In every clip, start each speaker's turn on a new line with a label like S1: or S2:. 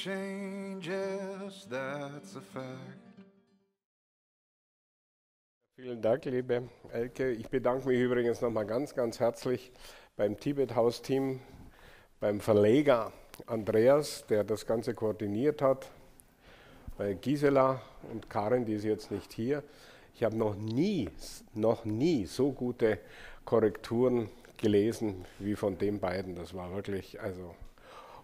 S1: changes, that's a fact.
S2: Vielen Dank, liebe Elke. Ich bedanke mich übrigens nochmal ganz, ganz herzlich beim Tibet-Haus-Team, beim Verleger Andreas, der das Ganze koordiniert hat, bei Gisela und Karin, die ist jetzt nicht hier. Ich habe noch nie so gute Korrekturen gelesen wie von den beiden. Das war wirklich, also,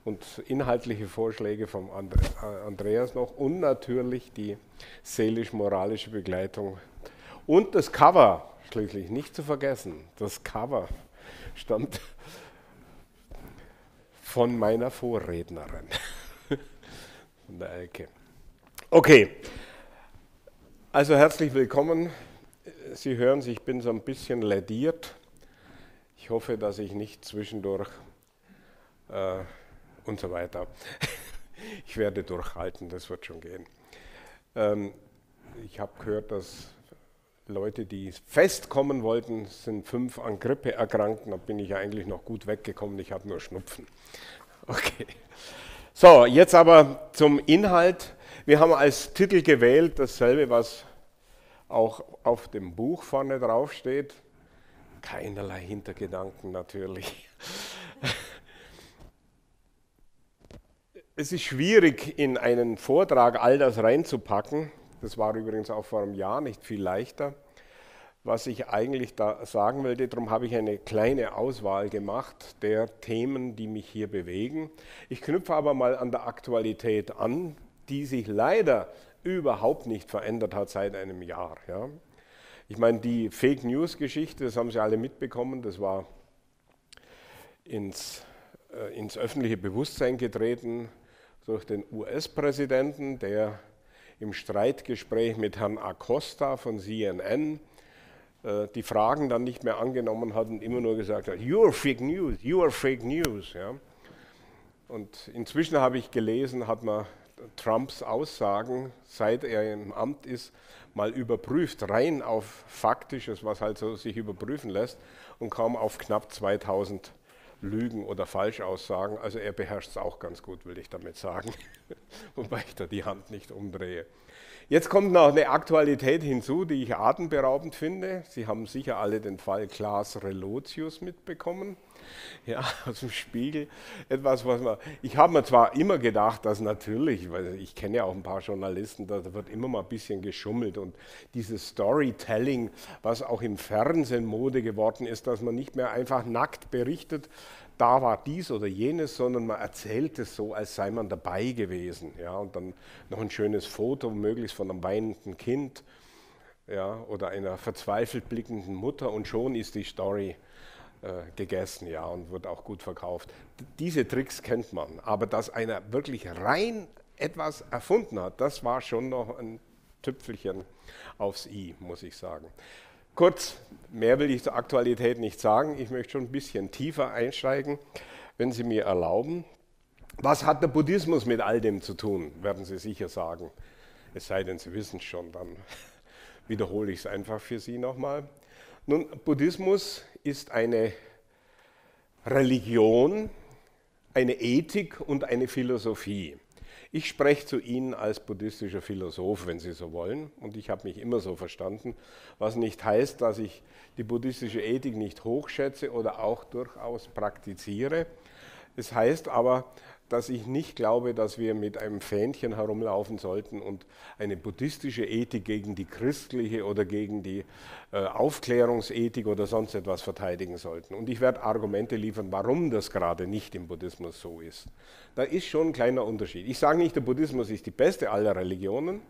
S2: und inhaltliche Vorschläge vom Andreas noch und natürlich die seelisch-moralische Begleitung. Und das Cover, schließlich nicht zu vergessen, das Cover stammt von meiner Vorrednerin, von der Elke. Okay, also herzlich willkommen. Sie hören, ich bin so ein bisschen lädiert. Ich hoffe, dass ich nicht zwischendurch und so weiter. Ich werde durchhalten, das wird schon gehen. Ich habe gehört, dass Leute, die fest kommen wollten, sind 5 an Grippe erkrankt. Da bin ich eigentlich noch gut weggekommen, ich habe nur Schnupfen. Okay. So, jetzt aber zum Inhalt. Wir haben als Titel gewählt dasselbe, was auch auf dem Buch vorne drauf steht. Keinerlei Hintergedanken natürlich. Es ist schwierig, in einen Vortrag all das reinzupacken. Das war übrigens auch vor einem Jahr nicht viel leichter. Was ich eigentlich da sagen wollte, darum habe ich eine kleine Auswahl gemacht der Themen, die mich hier bewegen. Ich knüpfe aber mal an der Aktualität an, die sich leider überhaupt nicht verändert hat seit einem Jahr. Ja. Ich meine, die Fake-News-Geschichte, das haben Sie alle mitbekommen, das war ins öffentliche Bewusstsein getreten durch den US-Präsidenten, der im Streitgespräch mit Herrn Acosta von CNN die Fragen dann nicht mehr angenommen hat und immer nur gesagt hat, you are fake news. Ja. Und inzwischen habe ich gelesen, hat man Trumps Aussagen, seit er im Amt ist, mal überprüft, rein auf Faktisches, was halt so sich überprüfen lässt, und kam auf knapp 2000 Lügen oder Falschaussagen. Also er beherrscht es auch ganz gut, will ich damit sagen, wobei ich da die Hand nicht umdrehe. Jetzt kommt noch eine Aktualität hinzu, die ich atemberaubend finde. Sie haben sicher alle den Fall Klaas Relotius mitbekommen, ja, aus dem Spiegel. Etwas, ich habe mir zwar immer gedacht, dass natürlich, weil ich kenne ja auch ein paar Journalisten, da wird immer mal ein bisschen geschummelt und dieses Storytelling, was auch im Fernsehen Mode geworden ist, dass man nicht mehr einfach nackt berichtet, da war dies oder jenes, sondern man erzählt es so, als sei man dabei gewesen. Ja, und dann noch ein schönes Foto, möglichst von einem weinenden Kind, ja, oder einer verzweifelt blickenden Mutter, und schon ist die Story gegessen, ja, und wird auch gut verkauft. Diese Tricks kennt man, aber dass einer wirklich rein etwas erfunden hat, das war schon noch ein Tüpfelchen aufs i, muss ich sagen. Kurz, mehr will ich zur Aktualität nicht sagen. Ich möchte schon ein bisschen tiefer einsteigen, wenn Sie mir erlauben. Was hat der Buddhismus mit all dem zu tun, werden Sie sicher sagen. Es sei denn, Sie wissen es schon, dann wiederhole ich es einfach für Sie nochmal. Nun, Buddhismus ist eine Religion, eine Ethik und eine Philosophie. Ich spreche zu Ihnen als buddhistischer Philosoph, wenn Sie so wollen, und ich habe mich immer so verstanden, was nicht heißt, dass ich die buddhistische Ethik nicht hochschätze oder auch durchaus praktiziere. Es heißt aber, dass ich nicht glaube, dass wir mit einem Fähnchen herumlaufen sollten und eine buddhistische Ethik gegen die christliche oder gegen die Aufklärungsethik oder sonst etwas verteidigen sollten. Und ich werde Argumente liefern, warum das gerade nicht im Buddhismus so ist. Da ist schon ein kleiner Unterschied. Ich sage nicht, der Buddhismus ist die beste aller Religionen,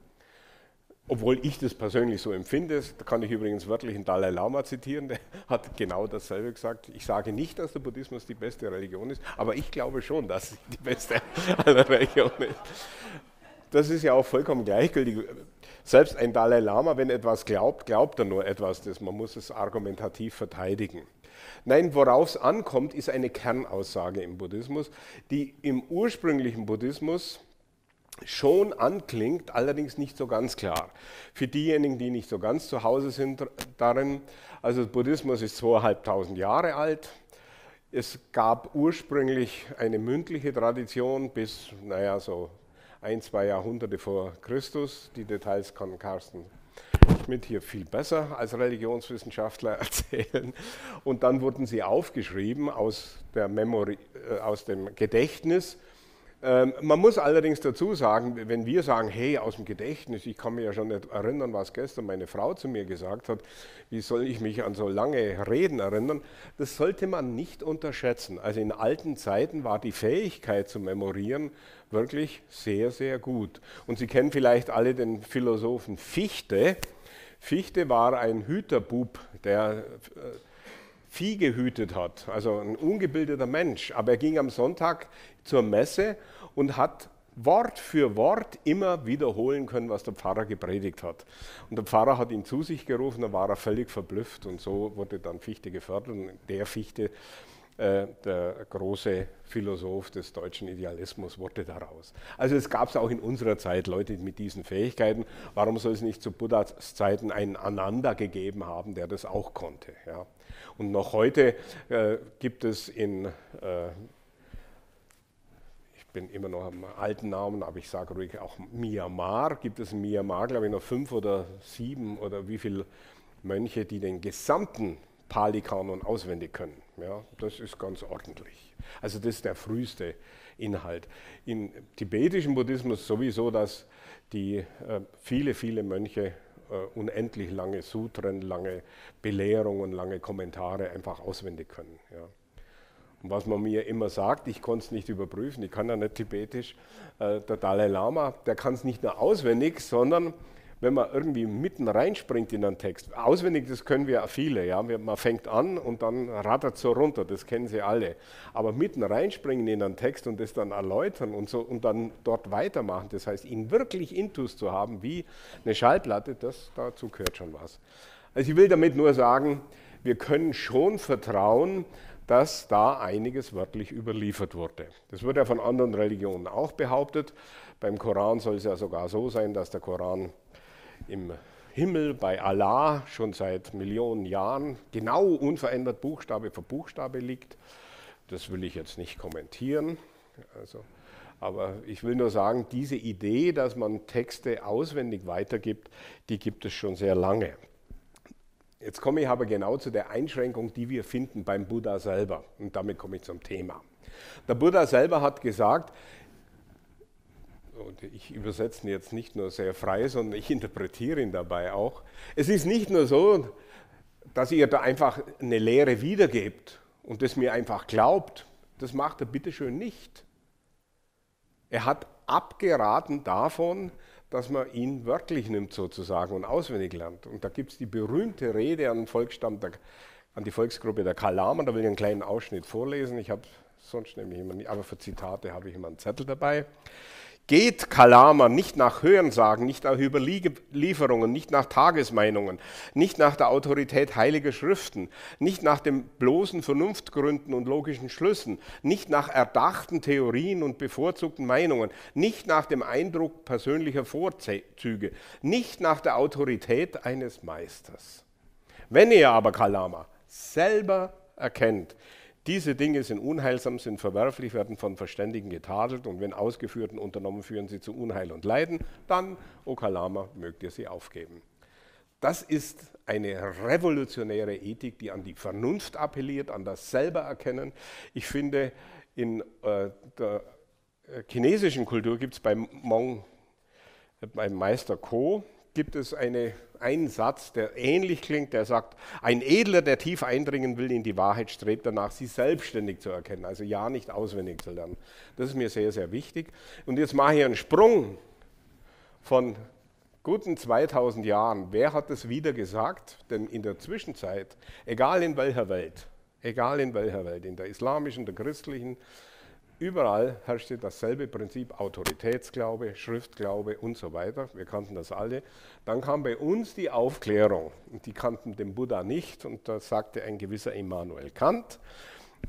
S2: obwohl ich das persönlich so empfinde. Da kann ich übrigens wörtlich den Dalai Lama zitieren, der hat genau dasselbe gesagt. Ich sage nicht, dass der Buddhismus die beste Religion ist, aber ich glaube schon, dass es die beste aller Religionen ist. Das ist ja auch vollkommen gleichgültig. Selbst ein Dalai Lama, wenn etwas glaubt, glaubt er nur etwas, man muss es argumentativ verteidigen. Nein, worauf es ankommt, ist eine Kernaussage im Buddhismus, die im ursprünglichen Buddhismus schon anklingt, allerdings nicht so ganz klar. Für diejenigen, die nicht so ganz zu Hause sind darin, also der Buddhismus ist 2500 Jahre alt, Es gab ursprünglich eine mündliche Tradition bis, naja, so 1-2 Jahrhunderte vor Christus. Die Details kann Carsten Schmidt hier viel besser als Religionswissenschaftler erzählen. Und dann wurden sie aufgeschrieben aus dem Gedächtnis. Man muss allerdings dazu sagen, wenn wir sagen, hey, aus dem Gedächtnis, ich kann mich ja schon nicht erinnern, was gestern meine Frau zu mir gesagt hat, wie soll ich mich an so lange Reden erinnern, das sollte man nicht unterschätzen. Also in alten Zeiten war die Fähigkeit zu memorieren wirklich sehr, sehr gut. Und Sie kennen vielleicht alle den Philosophen Fichte. Fichte war ein Hüterbub, der Vieh gehütet hat, also ein ungebildeter Mensch. Aber er ging am Sonntag zur Messe und hat Wort für Wort immer wiederholen können, was der Pfarrer gepredigt hat. Und der Pfarrer hat ihn zu sich gerufen, da war er völlig verblüfft und so wurde dann Fichte gefördert. Und der Fichte, der große Philosoph des deutschen Idealismus, wurde daraus. Also es gab es auch in unserer Zeit Leute mit diesen Fähigkeiten. Warum soll es nicht zu Buddhas Zeiten einen Ananda gegeben haben, der das auch konnte? Ja. Und noch heute gibt es ich bin immer noch am alten Namen, aber ich sage ruhig auch Myanmar, gibt es in Myanmar, glaube ich, noch 5 oder 7 oder wie viele Mönche, die den gesamten Pali-Kanon auswendig können. Ja, das ist ganz ordentlich. Also das ist der früheste Inhalt. Im tibetischen Buddhismus sowieso, dass die viele Mönche unendlich lange Sutren, lange Belehrungen, lange Kommentare einfach auswendig können. Ja. Und was man mir immer sagt, ich konnte es nicht überprüfen, ich kann ja nicht tibetisch, der Dalai Lama, der kann es nicht nur auswendig, sondern wenn man irgendwie mitten reinspringt in einen Text, auswendig, das können wir viele, ja, man fängt an und dann rattert es so runter, das kennen Sie alle, aber mitten reinspringen in einen Text und das dann erläutern und so und dann dort weitermachen, das heißt, ihn wirklich intus zu haben, wie eine Schallplatte, dazu gehört schon was. Also ich will damit nur sagen, wir können schon vertrauen, dass da einiges wörtlich überliefert wurde. Das wird ja von anderen Religionen auch behauptet. Beim Koran soll es ja sogar so sein, dass der Koran im Himmel bei Allah schon seit Millionen Jahren genau unverändert Buchstabe für Buchstabe liegt. Das will ich jetzt nicht kommentieren. Aber ich will nur sagen, diese Idee, dass man Texte auswendig weitergibt, die gibt es schon sehr lange. Jetzt komme ich aber genau zu der Einschränkung, die wir finden beim Buddha selber. Und damit komme ich zum Thema. Der Buddha selber hat gesagt, und ich übersetze ihn jetzt nicht nur sehr frei, sondern ich interpretiere ihn dabei auch. Es ist nicht nur so, dass ihr da einfach eine Lehre wiedergebt und das mir einfach glaubt. Das macht er bitteschön nicht. Er hat abgeraten davon, dass man ihn wörtlich nimmt sozusagen und auswendig lernt. Und da gibt es die berühmte Rede an die Volksgruppe der Kalama, da will ich einen kleinen Ausschnitt vorlesen. Ich habe sonst nämlich immer nicht, aber für Zitate habe ich immer einen Zettel dabei. Geht, Kalama, nicht nach Hörensagen, nicht nach Überlieferungen, nicht nach Tagesmeinungen, nicht nach der Autorität heiliger Schriften, nicht nach den bloßen Vernunftgründen und logischen Schlüssen, nicht nach erdachten Theorien und bevorzugten Meinungen, nicht nach dem Eindruck persönlicher Vorzüge, nicht nach der Autorität eines Meisters. Wenn ihr aber, Kalama, selber erkennt, diese Dinge sind unheilsam, sind verwerflich, werden von Verständigen getadelt und wenn ausgeführt und unternommen, führen sie zu Unheil und Leiden, dann, o Kalama, mögt ihr sie aufgeben. Das ist eine revolutionäre Ethik, die an die Vernunft appelliert, an das Selbererkennen. Ich finde, in der chinesischen Kultur gibt es beim Meister Ko, gibt es einen Satz, der ähnlich klingt, der sagt, ein Edler, der tief eindringen will in die Wahrheit, strebt danach, sie selbstständig zu erkennen, also ja nicht auswendig zu lernen. Das ist mir sehr, sehr wichtig. Und jetzt mache ich einen Sprung von guten 2000 Jahren. Wer hat das wieder gesagt? Denn in der Zwischenzeit, egal in welcher Welt, in der islamischen, der christlichen, überall herrschte dasselbe Prinzip, Autoritätsglaube, Schriftglaube und so weiter. Wir kannten das alle. Dann kam bei uns die Aufklärung und die kannten den Buddha nicht und da sagte ein gewisser Immanuel Kant,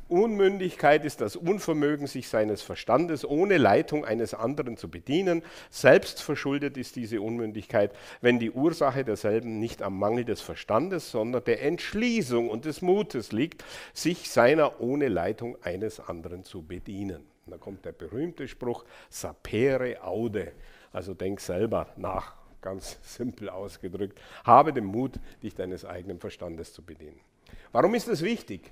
S2: Unmündigkeit ist das Unvermögen, sich seines Verstandes ohne Leitung eines anderen zu bedienen. Selbstverschuldet ist diese Unmündigkeit, wenn die Ursache derselben nicht am Mangel des Verstandes, sondern der Entschließung und des Mutes liegt, sich seiner ohne Leitung eines anderen zu bedienen. Und da kommt der berühmte Spruch, sapere aude, also denk selber nach, ganz simpel ausgedrückt. Habe den Mut, dich deines eigenen Verstandes zu bedienen. Warum ist das wichtig?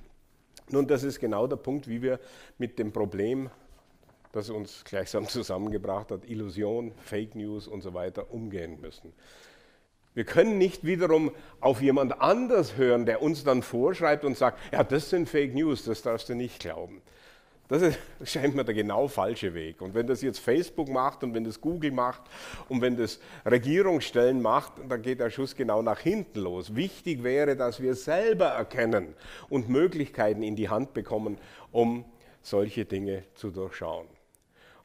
S2: Nun, das ist genau der Punkt, wie wir mit dem Problem, das uns gleichsam zusammengebracht hat, Illusion, Fake News und so weiter, umgehen müssen. Wir können nicht wiederum auf jemand anders hören, der uns dann vorschreibt und sagt, ja, das sind Fake News, das darfst du nicht glauben. Das scheint mir der genau falsche Weg. Und wenn das jetzt Facebook macht und wenn das Google macht und wenn das Regierungsstellen macht, dann geht der Schuss genau nach hinten los. Wichtig wäre, dass wir selber erkennen und Möglichkeiten in die Hand bekommen, um solche Dinge zu durchschauen.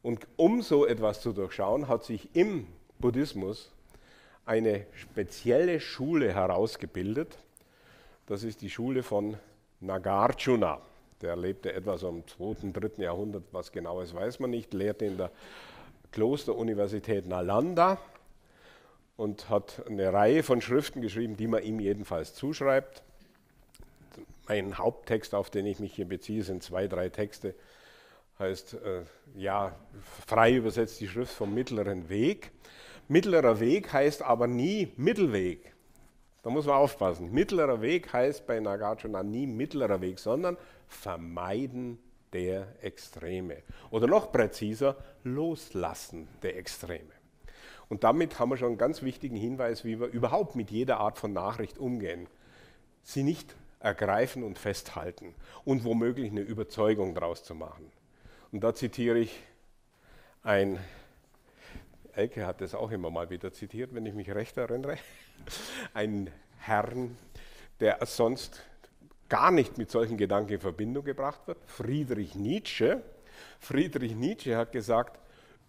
S2: Und um so etwas zu durchschauen, hat sich im Buddhismus eine spezielle Schule herausgebildet. Das ist die Schule von Nagarjuna. Der lebte etwa so im 2., 3. Jahrhundert, was genau ist, weiß man nicht, lehrte in der Klosteruniversität Nalanda und hat eine Reihe von Schriften geschrieben, die man ihm jedenfalls zuschreibt. Mein Haupttext, auf den ich mich hier beziehe, sind 2, 3 Texte, heißt, frei übersetzt die Schrift vom mittleren Weg. Mittlerer Weg heißt aber nie Mittelweg. Da muss man aufpassen. Mittlerer Weg heißt bei Nagarjuna nie mittlerer Weg, sondern Vermeiden der Extreme. Oder noch präziser, Loslassen der Extreme. Und damit haben wir schon einen ganz wichtigen Hinweis, wie wir überhaupt mit jeder Art von Nachricht umgehen. Sie nicht ergreifen und festhalten und womöglich eine Überzeugung daraus zu machen. Und da zitiere ich Elke hat das auch immer mal wieder zitiert, wenn ich mich recht erinnere, einen Herrn, der sonst gar nicht mit solchen Gedanken in Verbindung gebracht wird, Friedrich Nietzsche. Friedrich Nietzsche hat gesagt,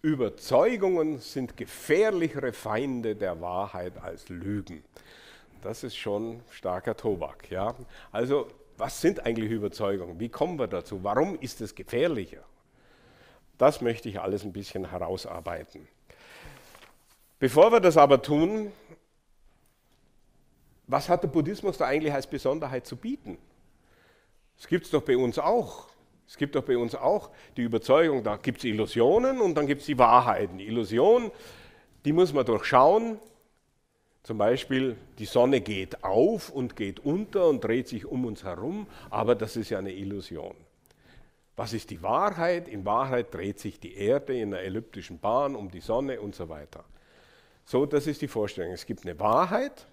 S2: Überzeugungen sind gefährlichere Feinde der Wahrheit als Lügen. Das ist schon starker Tobak. Ja? Also, was sind eigentlich Überzeugungen? Wie kommen wir dazu? Warum ist es gefährlicher? Das möchte ich alles ein bisschen herausarbeiten. Bevor wir das aber tun, was hat der Buddhismus da eigentlich als Besonderheit zu bieten? Es gibt es doch bei uns auch. Es gibt doch bei uns auch die Überzeugung, da gibt es Illusionen und dann gibt es die Wahrheiten. Die Illusion, die muss man durchschauen. Zum Beispiel, die Sonne geht auf und geht unter und dreht sich um uns herum, aber das ist ja eine Illusion. Was ist die Wahrheit? In Wahrheit dreht sich die Erde in einer elliptischen Bahn um die Sonne und so weiter. So, das ist die Vorstellung. Es gibt eine Wahrheit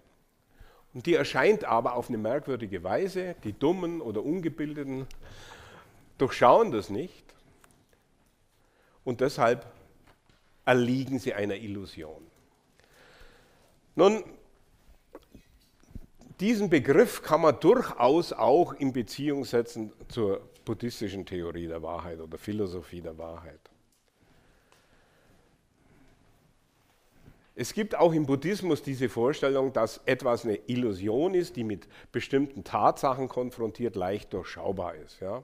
S2: und die erscheint aber auf eine merkwürdige Weise. Die Dummen oder Ungebildeten durchschauen das nicht und deshalb erliegen sie einer Illusion. Nun, diesen Begriff kann man durchaus auch in Beziehung setzen zur buddhistischen Theorie der Wahrheit oder Philosophie der Wahrheit. Es gibt auch im Buddhismus diese Vorstellung, dass etwas eine Illusion ist, die mit bestimmten Tatsachen konfrontiert leicht durchschaubar ist. Ja?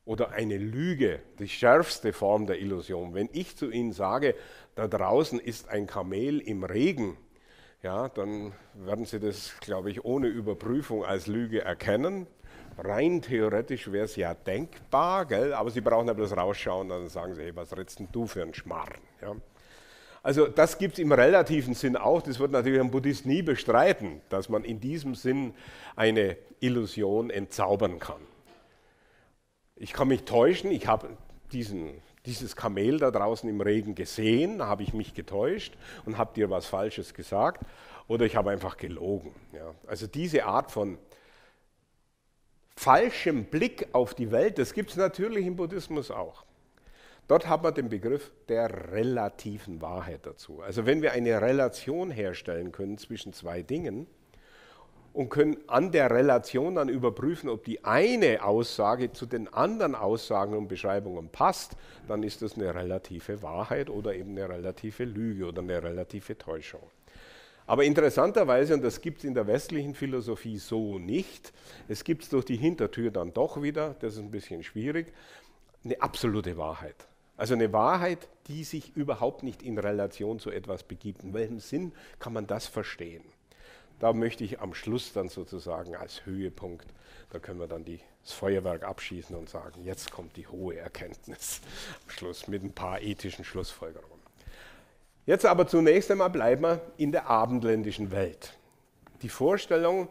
S2: Oder eine Lüge, die schärfste Form der Illusion. Wenn ich zu Ihnen sage, da draußen ist ein Kamel im Regen, ja, dann werden Sie das, glaube ich, ohne Überprüfung als Lüge erkennen. Rein theoretisch wäre es ja denkbar, gell? Aber Sie brauchen ja bloß rausschauen, dann sagen Sie, hey, was redest denn du für einen Schmarrn? Ja? Also das gibt es im relativen Sinn auch, das wird natürlich ein Buddhist nie bestreiten, dass man in diesem Sinn eine Illusion entzaubern kann. Ich kann mich täuschen, ich habe dieses Kamel da draußen im Regen gesehen, habe ich mich getäuscht und habe dir was Falsches gesagt oder ich habe einfach gelogen. Ja. Also diese Art von falschem Blick auf die Welt, das gibt es natürlich im Buddhismus auch. Dort hat man den Begriff der relativen Wahrheit dazu. Also wenn wir eine Relation herstellen können zwischen zwei Dingen und können an der Relation dann überprüfen, ob die eine Aussage zu den anderen Aussagen und Beschreibungen passt, dann ist das eine relative Wahrheit oder eben eine relative Lüge oder eine relative Täuschung. Aber interessanterweise, und das gibt es in der westlichen Philosophie so nicht, es gibt es durch die Hintertür dann doch wieder, das ist ein bisschen schwierig, eine absolute Wahrheit. Also eine Wahrheit, die sich überhaupt nicht in Relation zu etwas begibt. In welchem Sinn kann man das verstehen? Da möchte ich am Schluss dann sozusagen als Höhepunkt, da können wir dann das Feuerwerk abschießen und sagen, jetzt kommt die hohe Erkenntnis am Schluss mit ein paar ethischen Schlussfolgerungen. Jetzt aber zunächst einmal bleiben wir in der abendländischen Welt. Die Vorstellung,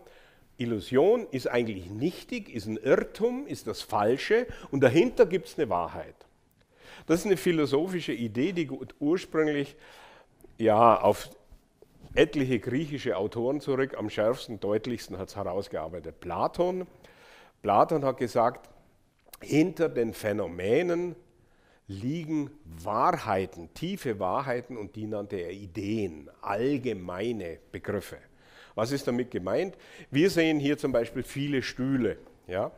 S2: Illusion ist eigentlich nichtig, ist ein Irrtum, ist das Falsche und dahinter gibt es eine Wahrheit. Das ist eine philosophische Idee, die ursprünglich auf etliche griechische Autoren zurück, am schärfsten, deutlichsten hat es herausgearbeitet Platon. Platon hat gesagt, hinter den Phänomenen liegen Wahrheiten, tiefe Wahrheiten und die nannte er Ideen, allgemeine Begriffe. Was ist damit gemeint? Wir sehen hier zum Beispiel viele Stühle, ja?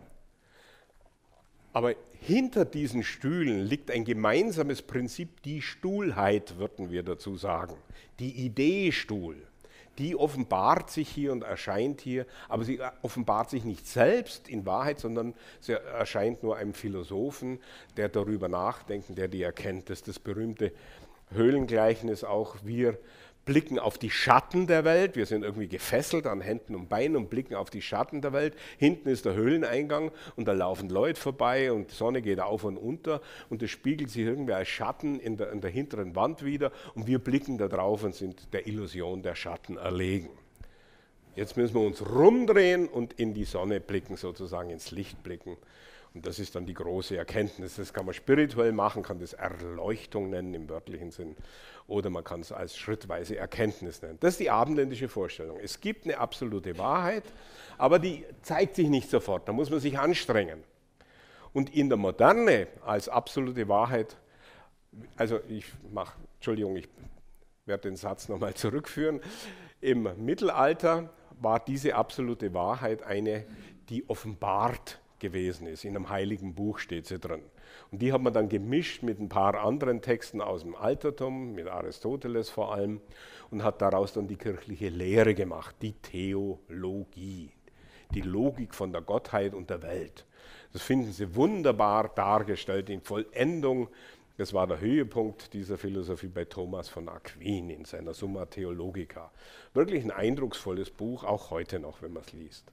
S2: Aber hinter diesen Stühlen liegt ein gemeinsames Prinzip, die Stuhlheit, würden wir dazu sagen. Die Idee Stuhl, die offenbart sich hier und erscheint hier, aber sie offenbart sich nicht selbst in Wahrheit, sondern sie erscheint nur einem Philosophen, der darüber nachdenkt, der die erkennt. Das ist das berühmte Höhlengleichnis auch. Wir blicken auf die Schatten der Welt, wir sind irgendwie gefesselt an Händen und Beinen und blicken auf die Schatten der Welt. Hinten ist der Höhleneingang und da laufen Leute vorbei und die Sonne geht auf und unter und das spiegelt sich irgendwie als Schatten in der hinteren Wand wieder und wir blicken da drauf und sind der Illusion der Schatten erlegen. Jetzt müssen wir uns rumdrehen und in die Sonne blicken, sozusagen ins Licht blicken. Und das ist dann die große Erkenntnis. Das kann man spirituell machen, kann das Erleuchtung nennen im wörtlichen Sinn. Oder man kann es als schrittweise Erkenntnis nennen. Das ist die abendländische Vorstellung. Es gibt eine absolute Wahrheit, aber die zeigt sich nicht sofort. Da muss man sich anstrengen. Und in der Moderne als absolute Wahrheit, also ich werde den Satz nochmal zurückführen. Im Mittelalter war diese absolute Wahrheit eine, die offenbart gewesen ist. In einem heiligen Buch steht sie drin. Und die hat man dann gemischt mit ein paar anderen Texten aus dem Altertum, mit Aristoteles vor allem, und hat daraus dann die kirchliche Lehre gemacht, die Theologie, die Logik von der Gottheit und der Welt. Das finden Sie wunderbar dargestellt in Vollendung. Das war der Höhepunkt dieser Philosophie bei Thomas von Aquin in seiner Summa Theologica. Wirklich ein eindrucksvolles Buch, auch heute noch, wenn man es liest.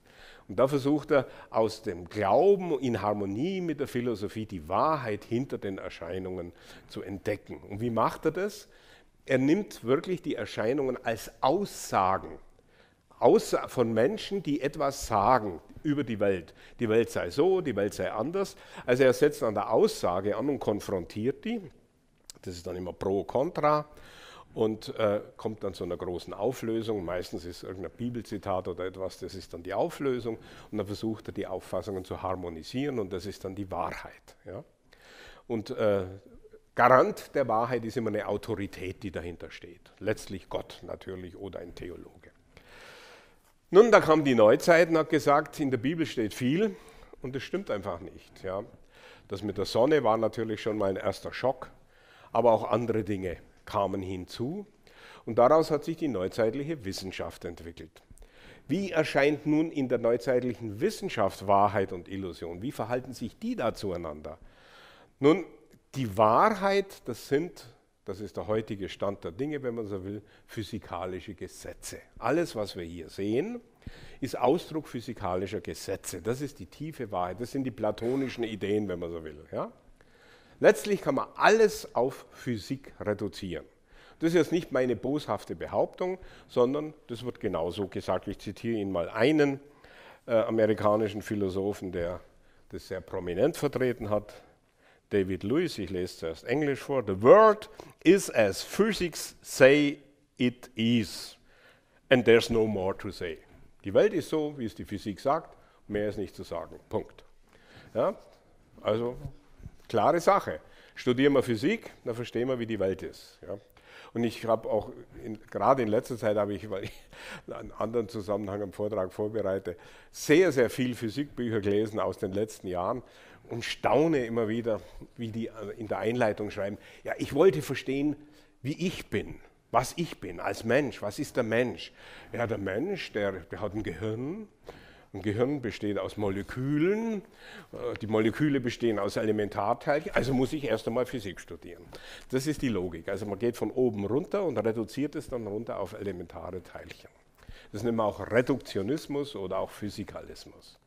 S2: Und da versucht er aus dem Glauben in Harmonie mit der Philosophie die Wahrheit hinter den Erscheinungen zu entdecken. Und wie macht er das? Er nimmt wirklich die Erscheinungen als Aussagen von Menschen, die etwas sagen über die Welt. Die Welt sei so, die Welt sei anders. Also er setzt an der Aussage an und konfrontiert die. Das ist dann immer pro, contra und kommt dann zu einer großen Auflösung. Meistens ist irgendein Bibelzitat oder etwas, das ist dann die Auflösung. Und dann versucht er, die Auffassungen zu harmonisieren und das ist dann die Wahrheit. Ja? Und Garant der Wahrheit ist immer eine Autorität, die dahinter steht. Letztlich Gott natürlich oder ein Theologe. Nun, da kam die Neuzeit und hat gesagt, in der Bibel steht viel und das stimmt einfach nicht. Ja. Das mit der Sonne war natürlich schon mal ein erster Schock, aber auch andere Dinge kamen hinzu und daraus hat sich die neuzeitliche Wissenschaft entwickelt. Wie erscheint nun in der neuzeitlichen Wissenschaft Wahrheit und Illusion? Wie verhalten sich die da zueinander? Nun, die Wahrheit, das ist der heutige Stand der Dinge, wenn man so will, physikalische Gesetze. Alles, was wir hier sehen, ist Ausdruck physikalischer Gesetze. Das ist die tiefe Wahrheit. Das sind die platonischen Ideen, wenn man so will. Ja? Letztlich kann man alles auf Physik reduzieren. Das ist jetzt nicht meine boshafte Behauptung, sondern das wird genauso gesagt. Ich zitiere Ihnen mal einen amerikanischen Philosophen, der das sehr prominent vertreten hat. David Lewis, ich lese zuerst Englisch vor. The world is as physics say it is, and there's no more to say. Die Welt ist so, wie es die Physik sagt, mehr ist nicht zu sagen. Punkt. Ja? Also, klare Sache. Studieren wir Physik, dann verstehen wir, wie die Welt ist. Ja? Und ich habe auch, gerade in letzter Zeit habe ich, weil ich einen anderen Zusammenhang am Vortrag vorbereite, sehr, sehr viel Physikbücher gelesen aus den letzten Jahren und staune immer wieder, wie die in der Einleitung schreiben, ja, ich wollte verstehen, wie ich bin. was ich bin als Mensch. Was ist der Mensch? Ja, der Mensch, der hat ein Gehirn. Ein Gehirn besteht aus Molekülen. Die Moleküle bestehen aus Elementarteilchen. Also muss ich erst einmal Physik studieren. Das ist die Logik. Also man geht von oben runter und reduziert es dann runter auf elementare Teilchen. Das nennt man auch Reduktionismus oder auch Physikalismus.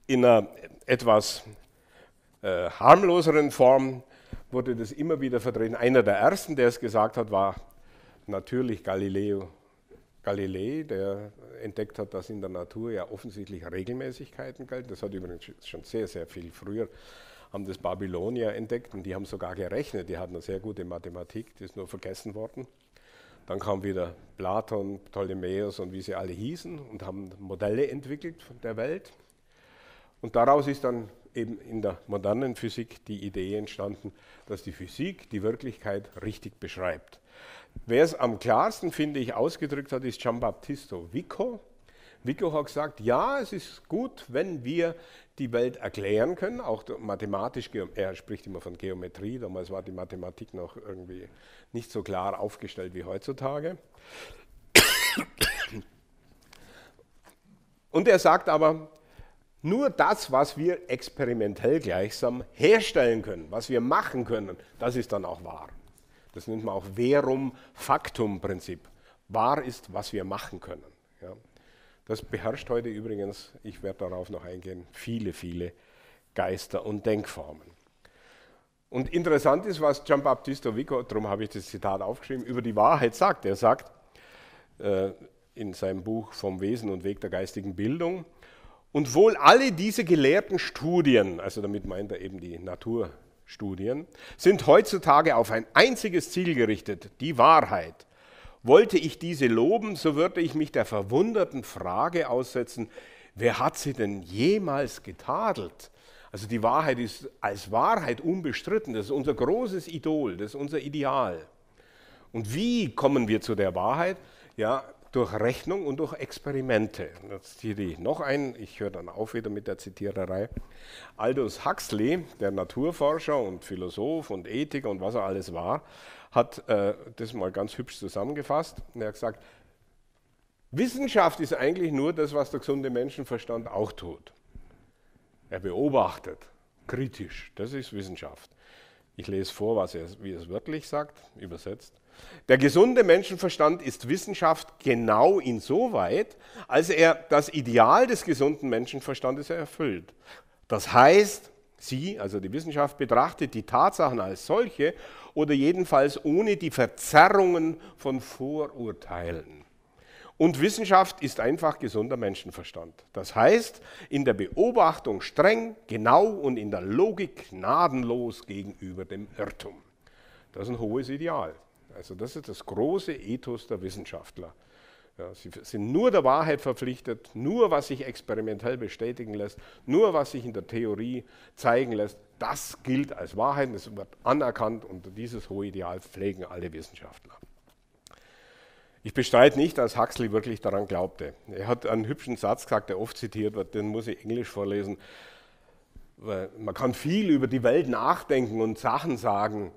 S2: In einer etwas harmloseren Form wurde das immer wieder vertreten. Einer der ersten, der es gesagt hat, war natürlich Galilei, der entdeckt hat, dass in der Natur ja offensichtlich Regelmäßigkeiten gelten. Das hat übrigens schon sehr, sehr viel früher, haben das Babylonier entdeckt und die haben sogar gerechnet. Die hatten eine sehr gute Mathematik, die ist nur vergessen worden. Dann kam wieder Platon, Ptolemäus und wie sie alle hießen und haben Modelle entwickelt von der Welt. Und daraus ist dann eben in der modernen Physik die Idee entstanden, dass die Physik die Wirklichkeit richtig beschreibt. Wer es am klarsten, finde ich, ausgedrückt hat, ist Giambattista Vico. Vico hat gesagt, ja, es ist gut, wenn wir die Welt erklären können, auch mathematisch, er spricht immer von Geometrie, damals war die Mathematik noch irgendwie nicht so klar aufgestellt wie heutzutage. Und er sagt aber, nur das, was wir experimentell gleichsam herstellen können, was wir machen können, das ist dann auch wahr. Das nennt man auch Verum-Factum-Prinzip. Wahr ist, was wir machen können. Ja. Das beherrscht heute übrigens, ich werde darauf noch eingehen, viele, viele Geister und Denkformen. Und interessant ist, was Giambattista Vico, darum habe ich das Zitat aufgeschrieben, über die Wahrheit sagt. Er sagt in seinem Buch Vom Wesen und Weg der geistigen Bildung, und wohl alle diese gelehrten Studien, also damit meint er eben die Naturstudien, sind heutzutage auf ein einziges Ziel gerichtet, die Wahrheit. Wollte ich diese loben, so würde ich mich der verwunderten Frage aussetzen, wer hat sie denn jemals getadelt? Also die Wahrheit ist als Wahrheit unbestritten, das ist unser großes Idol, das ist unser Ideal. Und wie kommen wir zu der Wahrheit? Ja, durch Rechnung und durch Experimente. Jetzt zitiere ich noch einen, ich höre dann auf wieder mit der Zitiererei. Aldous Huxley, der Naturforscher und Philosoph und Ethiker und was er alles war, hat das mal ganz hübsch zusammengefasst. Er hat gesagt, Wissenschaft ist eigentlich nur das, was der gesunde Menschenverstand auch tut. Er beobachtet, kritisch, das ist Wissenschaft. Ich lese vor, wie er es wörtlich sagt, übersetzt. Der gesunde Menschenverstand ist Wissenschaft genau insoweit, als er das Ideal des gesunden Menschenverstandes erfüllt. Das heißt, sie, also die Wissenschaft, betrachtet die Tatsachen als solche oder jedenfalls ohne die Verzerrungen von Vorurteilen. Und Wissenschaft ist einfach gesunder Menschenverstand. Das heißt, in der Beobachtung streng, genau und in der Logik gnadenlos gegenüber dem Irrtum. Das ist ein hohes Ideal. Also das ist das große Ethos der Wissenschaftler. Ja, sie sind nur der Wahrheit verpflichtet, nur was sich experimentell bestätigen lässt, nur was sich in der Theorie zeigen lässt, das gilt als Wahrheit, es wird anerkannt und dieses hohe Ideal pflegen alle Wissenschaftler. Ich bestreite nicht, dass Huxley wirklich daran glaubte. Er hat einen hübschen Satz gesagt, der oft zitiert wird, den muss ich Englisch vorlesen. Man kann viel über die Welt nachdenken und Sachen sagen,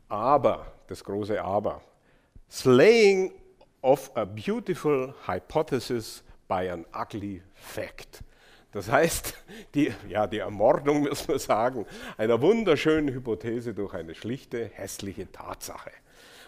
S2: aber, das große Aber, slaying of a beautiful hypothesis by an ugly fact. Das heißt, die Ermordung, muss man sagen, einer wunderschönen Hypothese durch eine schlichte, hässliche Tatsache.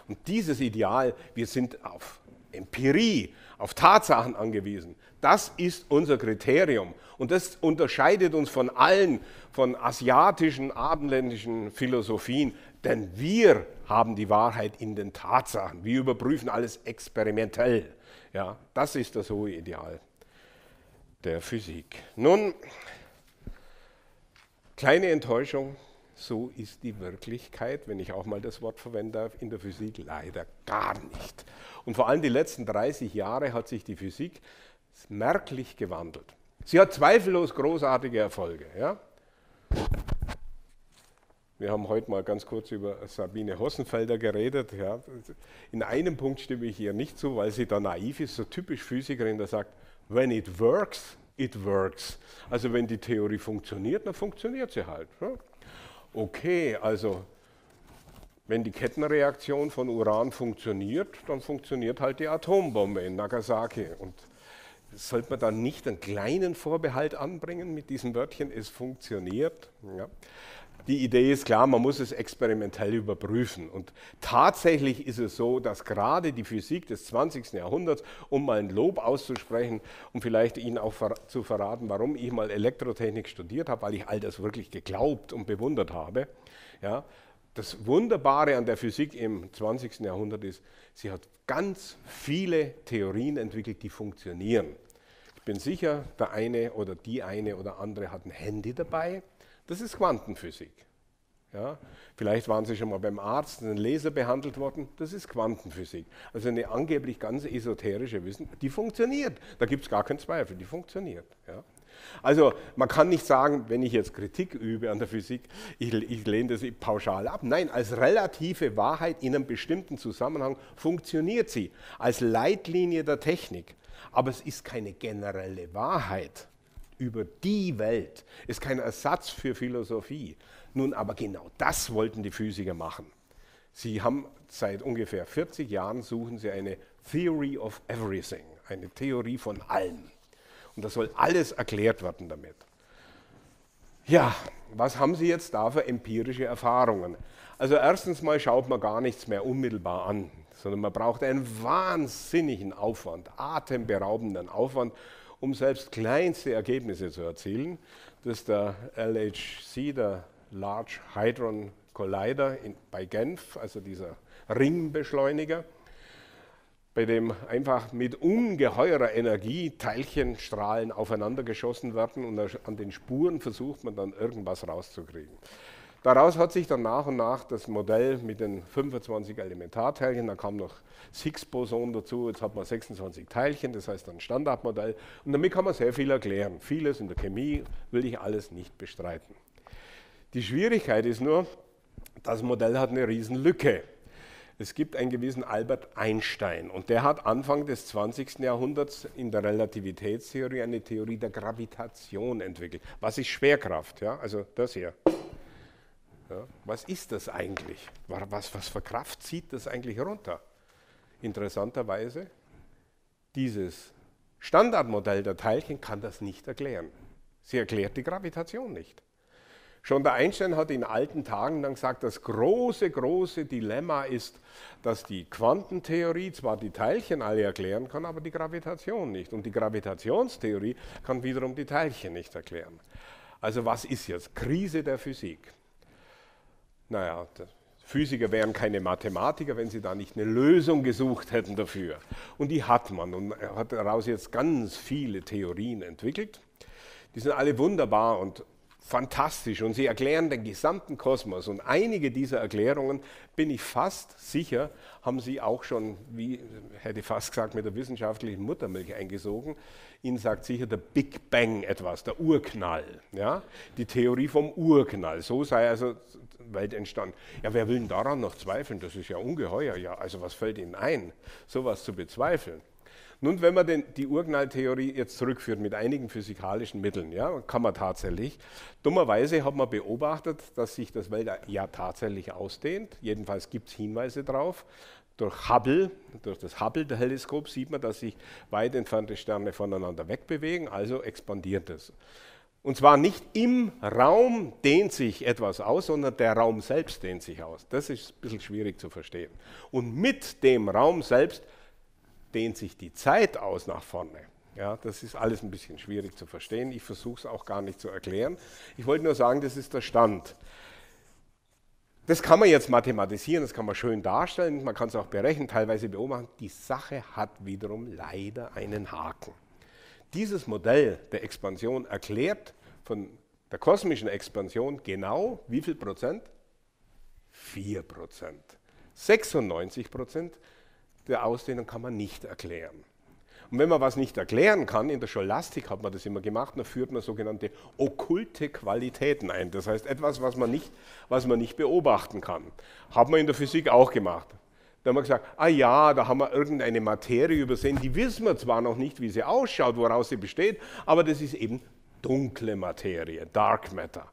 S2: Und dieses Ideal, wir sind auf Empirie, auf Tatsachen angewiesen, das ist unser Kriterium. Und das unterscheidet uns von allen, von asiatischen, abendländischen Philosophien, denn wir haben die Wahrheit in den Tatsachen. Wir überprüfen alles experimentell. Ja, das ist das hohe Ideal der Physik. Nun, kleine Enttäuschung, so ist die Wirklichkeit, wenn ich auch mal das Wort verwenden darf, in der Physik leider gar nicht. Und vor allem die letzten 30 Jahre hat sich die Physik merklich gewandelt. Sie hat zweifellos großartige Erfolge. Ja? Wir haben heute mal ganz kurz über Sabine Hossenfelder geredet. Ja. In einem Punkt stimme ich ihr nicht zu, weil sie da naiv ist, so typisch Physikerin, der sagt, when it works, it works. Also wenn die Theorie funktioniert, dann funktioniert sie halt. Ja. Okay, also wenn die Kettenreaktion von Uran funktioniert, dann funktioniert halt die Atombombe in Nagasaki. Und sollte man dann nicht einen kleinen Vorbehalt anbringen mit diesem Wörtchen, es funktioniert? Ja. Die Idee ist klar, man muss es experimentell überprüfen. Und tatsächlich ist es so, dass gerade die Physik des 20. Jahrhunderts, um mal ein Lob auszusprechen, um vielleicht Ihnen auch zu verraten, warum ich mal Elektrotechnik studiert habe, weil ich all das wirklich geglaubt und bewundert habe. Ja, das Wunderbare an der Physik im 20. Jahrhundert ist, sie hat ganz viele Theorien entwickelt, die funktionieren. Ich bin sicher, der eine oder die eine oder andere hat ein Handy dabei. Das ist Quantenphysik. Ja, vielleicht waren Sie schon mal beim Arzt, einen Laser behandelt worden. Das ist Quantenphysik. Also eine angeblich ganz esoterische Wissen, die funktioniert. Da gibt es gar keinen Zweifel, die funktioniert. Ja. Also man kann nicht sagen, wenn ich jetzt Kritik übe an der Physik, ich lehne das pauschal ab. Nein, als relative Wahrheit in einem bestimmten Zusammenhang funktioniert sie, als Leitlinie der Technik. Aber es ist keine generelle Wahrheit über die Welt, ist kein Ersatz für Philosophie. Nun, aber genau das wollten die Physiker machen. Sie haben seit ungefähr 40 Jahren suchen sie eine Theory of Everything, eine Theorie von allem. Und das soll alles erklärt werden damit. Ja, was haben Sie jetzt da für empirische Erfahrungen? Also erstens mal schaut man gar nichts mehr unmittelbar an, sondern man braucht einen wahnsinnigen Aufwand, atemberaubenden Aufwand, um selbst kleinste Ergebnisse zu erzielen. Das ist der LHC, der Large Hadron Collider bei Genf, also dieser Ringbeschleuniger, bei dem einfach mit ungeheurer Energie Teilchenstrahlen aufeinander geschossen werden und an den Spuren versucht man dann irgendwas rauszukriegen. Daraus hat sich dann nach und nach das Modell mit den 25 Elementarteilchen, da kam noch Higgs-Boson dazu, jetzt hat man 26 Teilchen, das heißt ein Standardmodell. Und damit kann man sehr viel erklären. Vieles in der Chemie will ich alles nicht bestreiten. Die Schwierigkeit ist nur, das Modell hat eine Riesenlücke. Es gibt einen gewissen Albert Einstein und der hat Anfang des 20. Jahrhunderts in der Relativitätstheorie eine Theorie der Gravitation entwickelt. Was ist Schwerkraft? Ja, also das hier. Ja, was ist das eigentlich? Was für Kraft zieht das eigentlich runter? Interessanterweise, dieses Standardmodell der Teilchen kann das nicht erklären. Sie erklärt die Gravitation nicht. Schon der Einstein hat in alten Tagen dann gesagt, das große Dilemma ist, dass die Quantentheorie zwar die Teilchen alle erklären kann, aber die Gravitation nicht. Und die Gravitationstheorie kann wiederum die Teilchen nicht erklären. Also was ist jetzt? Krise der Physik. Naja, Physiker wären keine Mathematiker, wenn sie da nicht eine Lösung gesucht hätten dafür. Und die hat man und er hat daraus jetzt ganz viele Theorien entwickelt. Die sind alle wunderbar und fantastisch und sie erklären den gesamten Kosmos. Und einige dieser Erklärungen, bin ich fast sicher, haben sie auch schon, wie hätte ich fast gesagt, mit der wissenschaftlichen Muttermilch eingesogen. Ihnen sagt sicher der Big Bang etwas, der Urknall. Ja? Die Theorie vom Urknall, so sei also die Welt entstanden. Ja, wer will denn daran noch zweifeln? Das ist ja ungeheuer. Ja, also was fällt Ihnen ein, sowas zu bezweifeln? Nun, wenn man die Urknalltheorie jetzt zurückführt mit einigen physikalischen Mitteln, ja, kann man tatsächlich. Dummerweise hat man beobachtet, dass sich das Weltall ja tatsächlich ausdehnt. Jedenfalls gibt es Hinweise darauf. Durch das Hubble-Teleskop sieht man, dass sich weit entfernte Sterne voneinander wegbewegen, also expandiert es. Und zwar nicht im Raum dehnt sich etwas aus, sondern der Raum selbst dehnt sich aus. Das ist ein bisschen schwierig zu verstehen. Und mit dem Raum selbst dehnt sich die Zeit aus nach vorne. Ja, das ist alles ein bisschen schwierig zu verstehen. Ich versuche es auch gar nicht zu erklären. Ich wollte nur sagen, das ist der Stand. Das kann man jetzt mathematisieren, das kann man schön darstellen, man kann es auch berechnen, teilweise beobachten. Die Sache hat wiederum leider einen Haken. Dieses Modell der Expansion erklärt von der kosmischen Expansion genau wie viel Prozent? 4%. 96% der Ausdehnung kann man nicht erklären. Und wenn man was nicht erklären kann, in der Scholastik hat man das immer gemacht, dann führt man sogenannte okkulte Qualitäten ein. Das heißt etwas, was man nicht beobachten kann. Hat man in der Physik auch gemacht. Da haben wir gesagt, ah ja, da haben wir irgendeine Materie übersehen, die wissen wir zwar noch nicht, wie sie ausschaut, woraus sie besteht, aber das ist eben dunkle Materie, Dark Matter.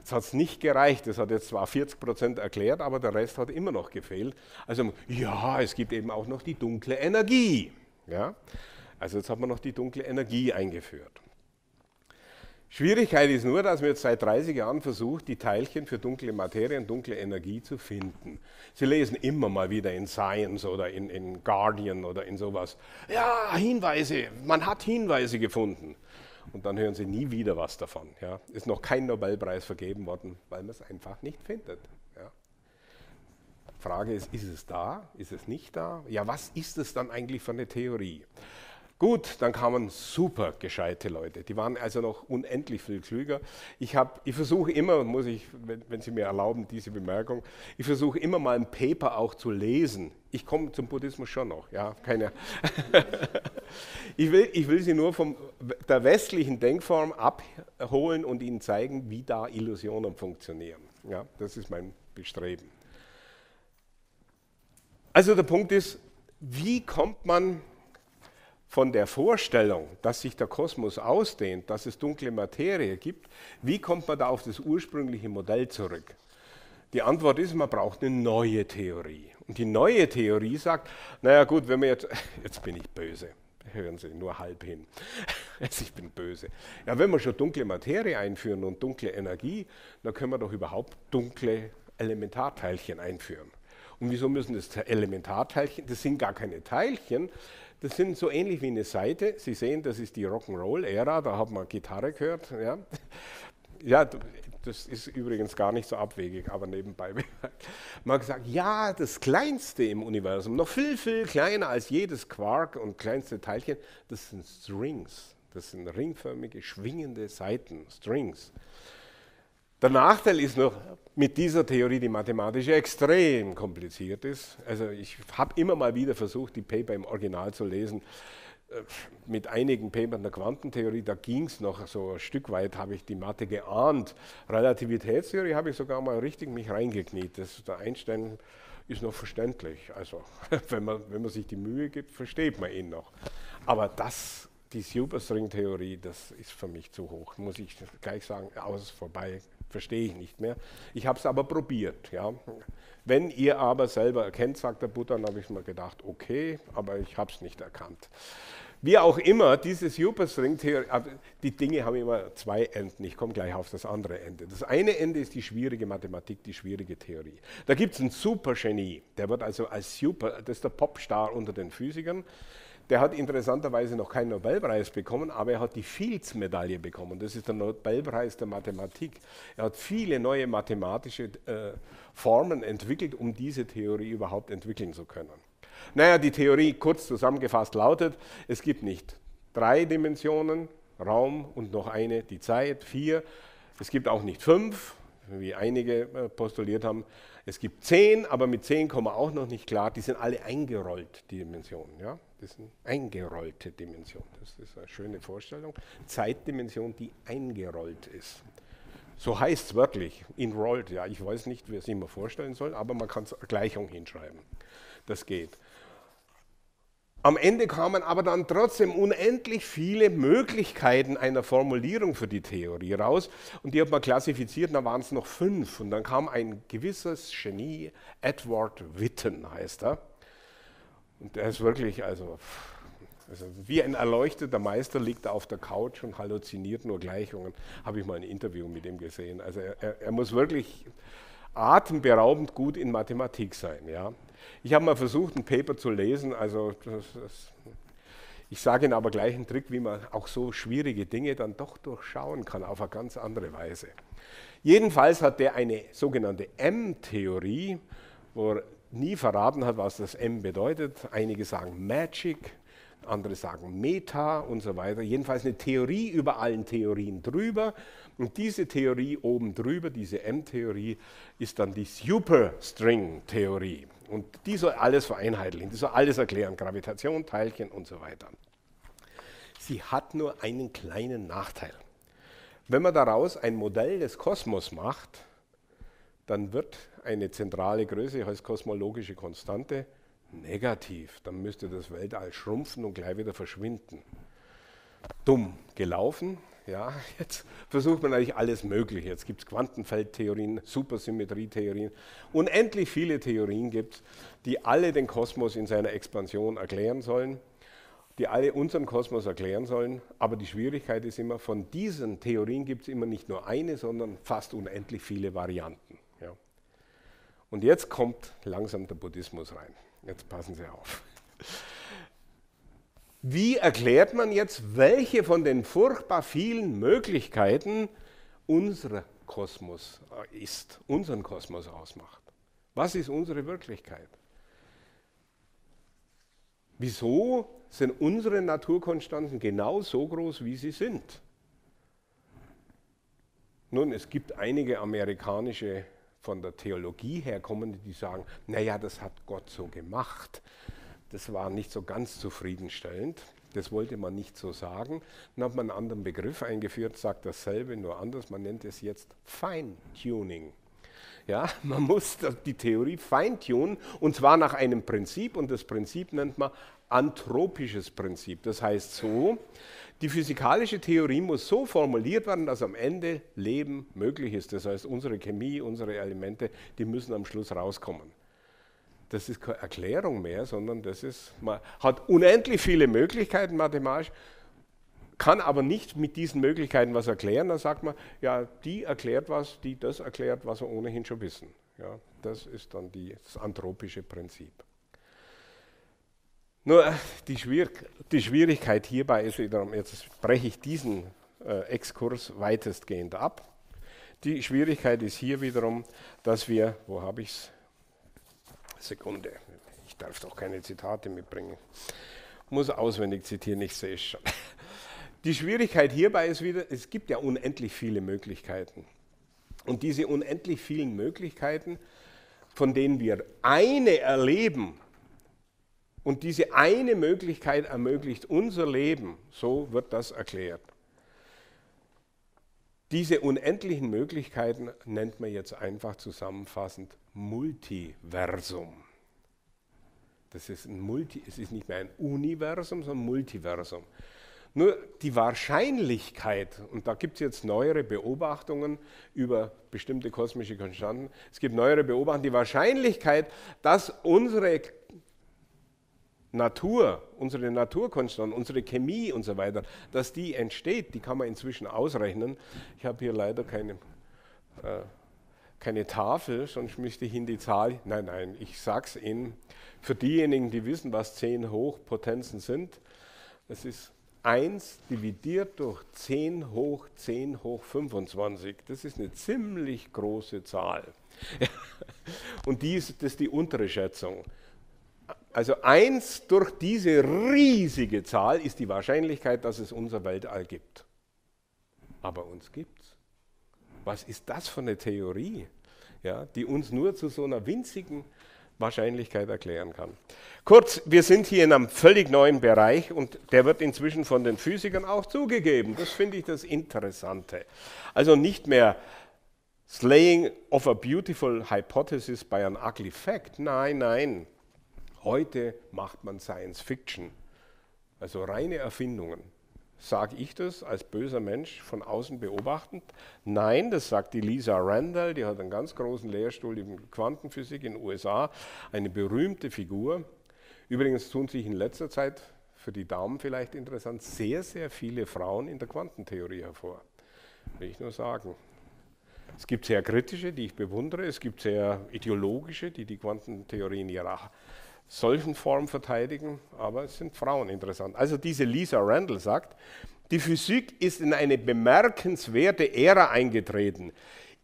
S2: Es hat nicht gereicht, es hat jetzt zwar 40% erklärt, aber der Rest hat immer noch gefehlt. Also ja, es gibt eben auch noch die dunkle Energie. Ja? Also jetzt hat man noch die dunkle Energie eingeführt. Schwierigkeit ist nur, dass man jetzt seit 30 Jahren versucht, die Teilchen für dunkle Materie und dunkle Energie zu finden. Sie lesen immer mal wieder in Science oder in Guardian oder in sowas, ja, Hinweise, man hat Hinweise gefunden. Und dann hören Sie nie wieder was davon. Ja. Ist noch kein Nobelpreis vergeben worden, weil man es einfach nicht findet. Ja. Frage ist es da? Ist es nicht da? Ja, was ist es dann eigentlich für eine Theorie? Gut, dann kamen super gescheite Leute. Die waren also noch unendlich viel klüger. Ich versuche immer, wenn Sie mir erlauben, diese Bemerkung, ich versuche immer mal ein Paper auch zu lesen. Ich komme zum Buddhismus schon noch, ja, keine. Ich will Sie nur von der westlichen Denkform abholen und Ihnen zeigen, wie da Illusionen funktionieren. Ja, das ist mein Bestreben. Also der Punkt ist, wie kommt man von der Vorstellung, dass sich der Kosmos ausdehnt, dass es dunkle Materie gibt, wie kommt man da auf das ursprüngliche Modell zurück? Die Antwort ist, man braucht eine neue Theorie. Und die neue Theorie sagt, naja gut, wenn wir jetzt bin ich böse, hören Sie, nur halb hin, ich bin böse. Ja, wenn wir schon dunkle Materie einführen und dunkle Energie, dann können wir doch überhaupt dunkle Elementarteilchen einführen. Und wieso müssen das Elementarteilchen, das sind gar keine Teilchen, das sind so ähnlich wie eine Saite. Sie sehen, das ist die Rock'n'Roll-Ära, da hat man Gitarre gehört. Ja. Ja, das ist übrigens gar nicht so abwegig, aber nebenbei. Man hat gesagt, ja, das Kleinste im Universum, noch viel, viel kleiner als jedes Quark und kleinste Teilchen, das sind Strings. Das sind ringförmige, schwingende Saiten, Strings. Der Nachteil ist noch, mit dieser Theorie, die mathematisch extrem kompliziert ist, also ich habe immer mal wieder versucht, die Paper im Original zu lesen, mit einigen Papern der Quantentheorie, da ging es noch so ein Stück weit, habe ich die Mathe geahnt. Relativitätstheorie habe ich sogar mal richtig mich reingekniet. Der Einstein ist noch verständlich, also wenn man sich die Mühe gibt, versteht man ihn noch. Aber die Superstring-Theorie, das ist für mich zu hoch, muss ich gleich sagen, vorbei, verstehe ich nicht mehr. Ich habe es aber probiert. Ja. Wenn ihr aber selber erkennt, sagt der Buddha, dann habe ich mir gedacht, okay, aber ich habe es nicht erkannt. Wie auch immer, diese Superstring-Theorie, die Dinge haben immer zwei Enden, ich komme gleich auf das andere Ende. Das eine Ende ist die schwierige Mathematik, die schwierige Theorie. Da gibt es einen Supergenie, der wird also als das ist der Popstar unter den Physikern. Der hat interessanterweise noch keinen Nobelpreis bekommen, aber er hat die Fields-Medaille bekommen. Das ist der Nobelpreis der Mathematik. Er hat viele neue mathematische Formen entwickelt, um diese Theorie überhaupt entwickeln zu können. Naja, die Theorie kurz zusammengefasst lautet, es gibt nicht 3 Dimensionen, Raum und noch eine, die Zeit, 4. Es gibt auch nicht 5, wie einige postuliert haben. Es gibt 10, aber mit 10 kommen wir auch noch nicht klar. Die sind alle eingerollt, die Dimensionen. Ja? Das sind eingerollte Dimensionen. Das ist eine schöne Vorstellung. Zeitdimension, die eingerollt ist. So heißt es wörtlich, enrolled. Ja, ich weiß nicht, wie es sich immer vorstellen soll, aber man kann es Gleichung hinschreiben. Das geht. Am Ende kamen aber dann trotzdem unendlich viele Möglichkeiten einer Formulierung für die Theorie raus und die hat man klassifiziert, da waren es noch 5 und dann kam ein gewisses Genie, Edward Witten heißt er, und der ist wirklich, also wie ein erleuchteter Meister liegt er auf der Couch und halluziniert nur Gleichungen, habe ich mal ein Interview mit ihm gesehen, also er muss wirklich atemberaubend gut in Mathematik sein, ja. Ich habe mal versucht, ein Paper zu lesen, also ich sage Ihnen aber gleich einen Trick, wie man auch so schwierige Dinge dann doch durchschauen kann, auf eine ganz andere Weise. Jedenfalls hat der eine sogenannte M-Theorie, wo er nie verraten hat, was das M bedeutet. Einige sagen Magic, andere sagen Meta und so weiter. Jedenfalls eine Theorie über allen Theorien drüber. Und diese Theorie oben drüber, diese M-Theorie, ist dann die Superstring-Theorie. Und die soll alles vereinheitlichen, die soll alles erklären, Gravitation, Teilchen und so weiter. Sie hat nur einen kleinen Nachteil. Wenn man daraus ein Modell des Kosmos macht, dann wird eine zentrale Größe, heißt kosmologische Konstante, negativ. Dann müsste das Weltall schrumpfen und gleich wieder verschwinden. Dumm gelaufen. Ja, jetzt versucht man eigentlich alles Mögliche. Jetzt gibt es Quantenfeldtheorien, Supersymmetrietheorien. Unendlich viele Theorien gibt es, die alle den Kosmos in seiner Expansion erklären sollen, die alle unseren Kosmos erklären sollen. Aber die Schwierigkeit ist immer, von diesen Theorien gibt es immer nicht nur eine, sondern fast unendlich viele Varianten. Ja. Und jetzt kommt langsam der Buddhismus rein. Jetzt passen Sie auf. Wie erklärt man jetzt, welche von den furchtbar vielen Möglichkeiten unser Kosmos ist, unseren Kosmos ausmacht? Was ist unsere Wirklichkeit? Wieso sind unsere Naturkonstanten genau so groß, wie sie sind? Nun, es gibt einige amerikanische, von der Theologie her kommende, die sagen, naja, das hat Gott so gemacht. Das war nicht so ganz zufriedenstellend, das wollte man nicht so sagen. Dann hat man einen anderen Begriff eingeführt, sagt dasselbe, nur anders, man nennt es jetzt Feintuning. Ja, man muss die Theorie feintunen und zwar nach einem Prinzip und das Prinzip nennt man anthropisches Prinzip. Das heißt so, die physikalische Theorie muss so formuliert werden, dass am Ende Leben möglich ist. Das heißt, unsere Chemie, unsere Elemente, die müssen am Schluss rauskommen. Das ist keine Erklärung mehr, sondern das ist, man hat unendlich viele Möglichkeiten mathematisch, kann aber nicht mit diesen Möglichkeiten was erklären. Dann sagt man, ja, die erklärt was, die das erklärt, was wir ohnehin schon wissen. Ja, das ist dann das anthropische Prinzip. Nur die Schwierigkeit hierbei ist wiederum, jetzt breche ich diesen Exkurs weitestgehend ab. Die Schwierigkeit ist hier wiederum, dass wir, wo habe ich es? Sekunde, ich darf doch keine Zitate mitbringen. Muss auswendig zitieren, ich sehe es schon. Die Schwierigkeit hierbei ist wieder, es gibt ja unendlich viele Möglichkeiten. Und diese unendlich vielen Möglichkeiten, von denen wir eine erleben, und diese eine Möglichkeit ermöglicht unser Leben, so wird das erklärt. Diese unendlichen Möglichkeiten nennt man jetzt einfach zusammenfassend Multiversum. Das ist es ist nicht mehr ein Universum, sondern Multiversum. Nur die Wahrscheinlichkeit, und da gibt es jetzt neuere Beobachtungen über bestimmte kosmische Konstanten, es gibt neuere Beobachtungen, die Wahrscheinlichkeit, dass unsere Natur, unsere Naturkonstanten, unsere Chemie und so weiter, dass die entsteht, die kann man inzwischen ausrechnen. Ich habe hier leider keine Tafel, sonst müsste ich Ihnen die Zahl, nein, ich sage es Ihnen, für diejenigen, die wissen, was 10 hoch Potenzen sind, das ist 1 dividiert durch 10 hoch 25. Das ist eine ziemlich große Zahl. Und das ist die untere Schätzung. Also 1 durch diese riesige Zahl ist die Wahrscheinlichkeit, dass es unser Weltall gibt. Aber uns gibt es. Was ist das für eine Theorie, ja, die uns nur zu so einer winzigen Wahrscheinlichkeit erklären kann? Kurz, wir sind hier in einem völlig neuen Bereich und der wird inzwischen von den Physikern auch zugegeben. Das finde ich das Interessante. Also nicht mehr Slaying of a beautiful hypothesis by an ugly fact. Nein. Heute macht man Science Fiction, also reine Erfindungen. Sage ich das als böser Mensch von außen beobachtend? Nein, das sagt die Lisa Randall, die hat einen ganz großen Lehrstuhl in Quantenphysik in den USA, eine berühmte Figur. Übrigens tun sich in letzter Zeit, für die Damen vielleicht interessant, sehr, sehr viele Frauen in der Quantentheorie hervor. Will ich nur sagen. Es gibt sehr kritische, die ich bewundere, es gibt sehr ideologische, die Quantentheorie in ihrer solchen Form verteidigen, aber es sind Frauen interessant. Also diese Lisa Randall sagt, die Physik ist in eine bemerkenswerte Ära eingetreten.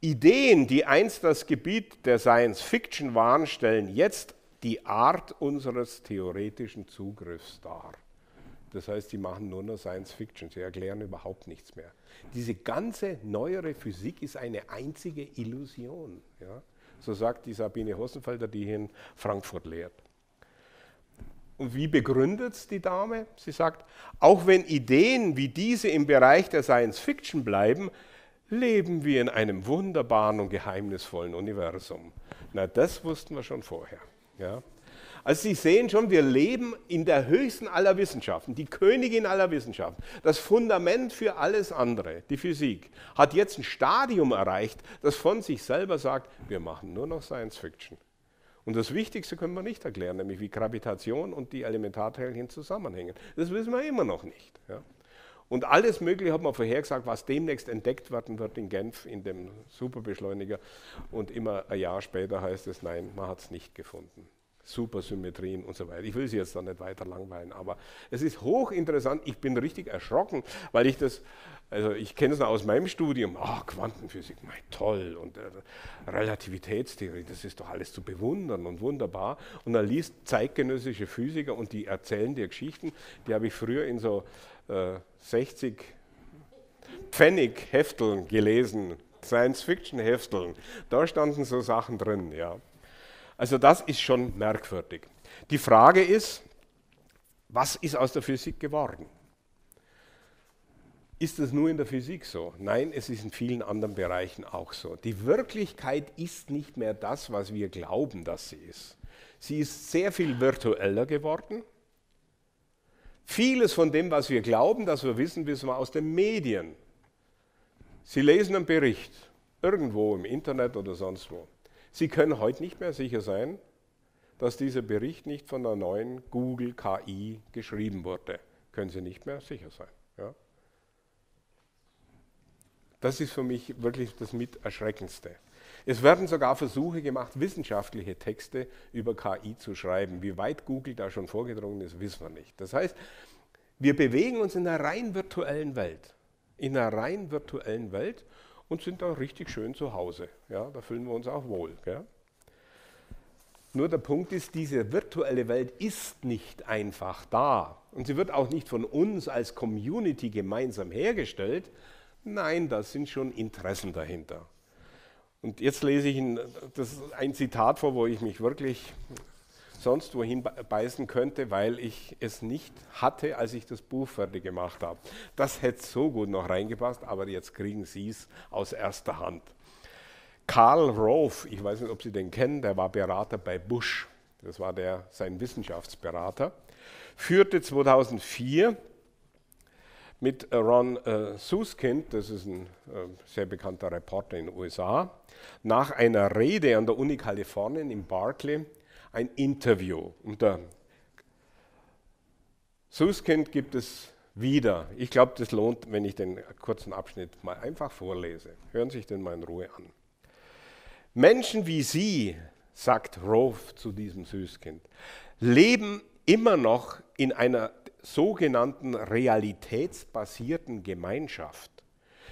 S2: Ideen, die einst das Gebiet der Science Fiction waren, stellen jetzt die Art unseres theoretischen Zugriffs dar. Das heißt, sie machen nur noch Science Fiction, sie erklären überhaupt nichts mehr. Diese ganze neuere Physik ist eine einzige Illusion. Ja? So sagt die Sabine Hossenfelder, die hier in Frankfurt lehrt. Und wie begründet es die Dame? Sie sagt, auch wenn Ideen wie diese im Bereich der Science Fiction bleiben, leben wir in einem wunderbaren und geheimnisvollen Universum. Na, das wussten wir schon vorher. Ja? Also Sie sehen schon, wir leben in der höchsten aller Wissenschaften, die Königin aller Wissenschaften. Das Fundament für alles andere, die Physik, hat jetzt ein Stadium erreicht, das von sich selber sagt, wir machen nur noch Science Fiction. Und das Wichtigste können wir nicht erklären, nämlich wie Gravitation und die Elementarteilchen zusammenhängen. Das wissen wir immer noch nicht. Ja. Und alles Mögliche hat man vorhergesagt, was demnächst entdeckt werden wird in Genf, in dem Superbeschleuniger. Und immer ein Jahr später heißt es, nein, man hat es nicht gefunden. Supersymmetrien und so weiter. Ich will Sie jetzt da nicht weiter langweilen, aber es ist hochinteressant. Ich bin richtig erschrocken, weil ich das, also ich kenne es noch aus meinem Studium, Quantenphysik, mein, toll, und Relativitätstheorie, das ist doch alles zu bewundern und wunderbar. Und dann liest zeitgenössische Physiker und die erzählen dir Geschichten, die habe ich früher in so 60 Pfennig-Hefteln gelesen, Science-Fiction-Hefteln. Da standen so Sachen drin, ja. Also das ist schon merkwürdig. Die Frage ist, was ist aus der Physik geworden? Ist es nur in der Physik so? Nein, es ist in vielen anderen Bereichen auch so. Die Wirklichkeit ist nicht mehr das, was wir glauben, dass sie ist. Sie ist sehr viel virtueller geworden. Vieles von dem, was wir glauben, dass wir wissen, wissen wir aus den Medien. Sie lesen einen Bericht, irgendwo im Internet oder sonst wo. Sie können heute nicht mehr sicher sein, dass dieser Bericht nicht von der neuen Google KI geschrieben wurde. Können Sie nicht mehr sicher sein. Ja? Das ist für mich wirklich das mit Erschreckendste. Es werden sogar Versuche gemacht, wissenschaftliche Texte über KI zu schreiben. Wie weit Google da schon vorgedrungen ist, wissen wir nicht. Das heißt, wir bewegen uns in einer rein virtuellen Welt. In einer rein virtuellen Welt. Und sind da richtig schön zu Hause. Ja, da fühlen wir uns auch wohl. Gell? Nur der Punkt ist, diese virtuelle Welt ist nicht einfach da. Und sie wird auch nicht von uns als Community gemeinsam hergestellt. Nein, da sind schon Interessen dahinter. Und jetzt lese ich Ihnen ein Zitat vor, wo ich mich wirklich sonst wohin beißen könnte, weil ich es nicht hatte, als ich das Buch fertig gemacht habe. Das hätte so gut noch reingepasst, aber jetzt kriegen Sie es aus erster Hand. Karl Rove, ich weiß nicht, ob Sie den kennen, der war Berater bei Bush, das war sein Wissenschaftsberater, führte 2004 mit Ron Suskind, das ist ein sehr bekannter Reporter in den USA, nach einer Rede an der Uni Kalifornien in Berkeley ein Interview. Unter Suskind gibt es wieder. Ich glaube, das lohnt, wenn ich den kurzen Abschnitt mal einfach vorlese. Hören Sie sich den mal in Ruhe an. Menschen wie Sie, sagt Rove zu diesem Suskind, leben immer noch in einer sogenannten realitätsbasierten Gemeinschaft.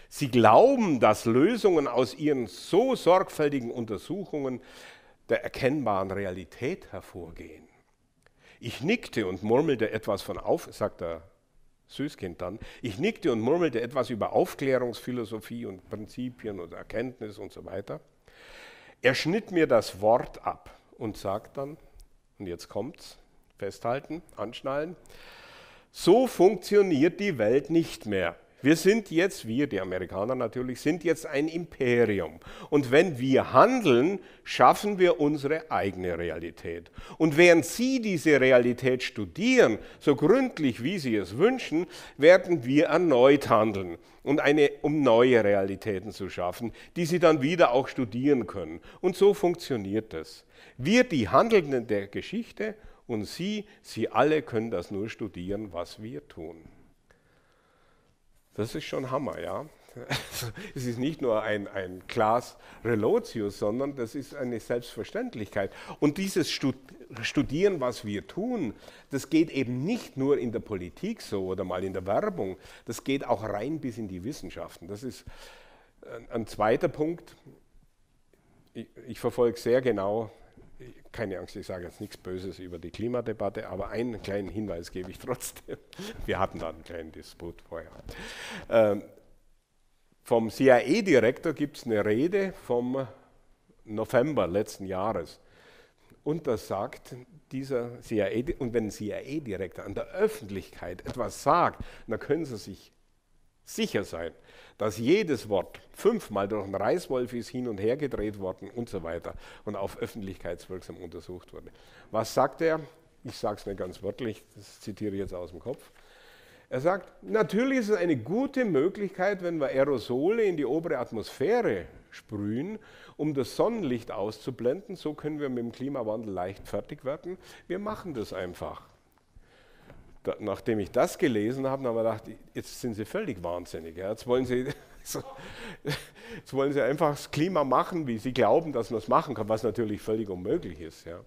S2: Sie glauben, dass Lösungen aus ihren so sorgfältigen Untersuchungen der erkennbaren Realität hervorgehen. Ich nickte und murmelte etwas sagt der Suskind dann, ich nickte und murmelte etwas über Aufklärungsphilosophie und Prinzipien und Erkenntnis und so weiter. Er schnitt mir das Wort ab und sagt dann, und jetzt kommt's, festhalten, anschnallen, so funktioniert die Welt nicht mehr. Wir, die Amerikaner natürlich, sind jetzt ein Imperium. Und wenn wir handeln, schaffen wir unsere eigene Realität. Und während Sie diese Realität studieren, so gründlich wie Sie es wünschen, werden wir erneut handeln, um neue Realitäten zu schaffen, die Sie dann wieder auch studieren können. Und so funktioniert es. Wir, die Handelnden der Geschichte, und Sie alle können das nur studieren, was wir tun. Das ist schon Hammer, ja. Es ist nicht nur ein Class Relotius, sondern das ist eine Selbstverständlichkeit. Und dieses Studieren, was wir tun, das geht eben nicht nur in der Politik so oder mal in der Werbung, das geht auch rein bis in die Wissenschaften. Das ist ein zweiter Punkt. Ich verfolge sehr genau, keine Angst, ich sage jetzt nichts Böses über die Klimadebatte, aber einen kleinen Hinweis gebe ich trotzdem. Wir hatten da einen kleinen Disput vorher. Vom CIA-Direktor gibt es eine Rede vom November letzten Jahres. Und das sagt dieser CIA, und wenn ein CIA-Direktor an der Öffentlichkeit etwas sagt, dann können Sie sich sicher sein, dass jedes Wort 5-mal durch einen Reißwolf ist hin und her gedreht worden und so weiter und auf öffentlichkeitswirksam untersucht wurde. Was sagt er? Ich sage es nicht ganz wörtlich, das zitiere ich jetzt aus dem Kopf. Er sagt, natürlich ist es eine gute Möglichkeit, wenn wir Aerosole in die obere Atmosphäre sprühen, um das Sonnenlicht auszublenden. So können wir mit dem Klimawandel leicht fertig werden. Wir machen das einfach. Nachdem ich das gelesen habe, habe ich gedacht, jetzt sind Sie völlig wahnsinnig. Ja? Jetzt wollen Sie einfach das Klima machen, wie Sie glauben, dass man es machen kann, was natürlich völlig unmöglich ist. Ja?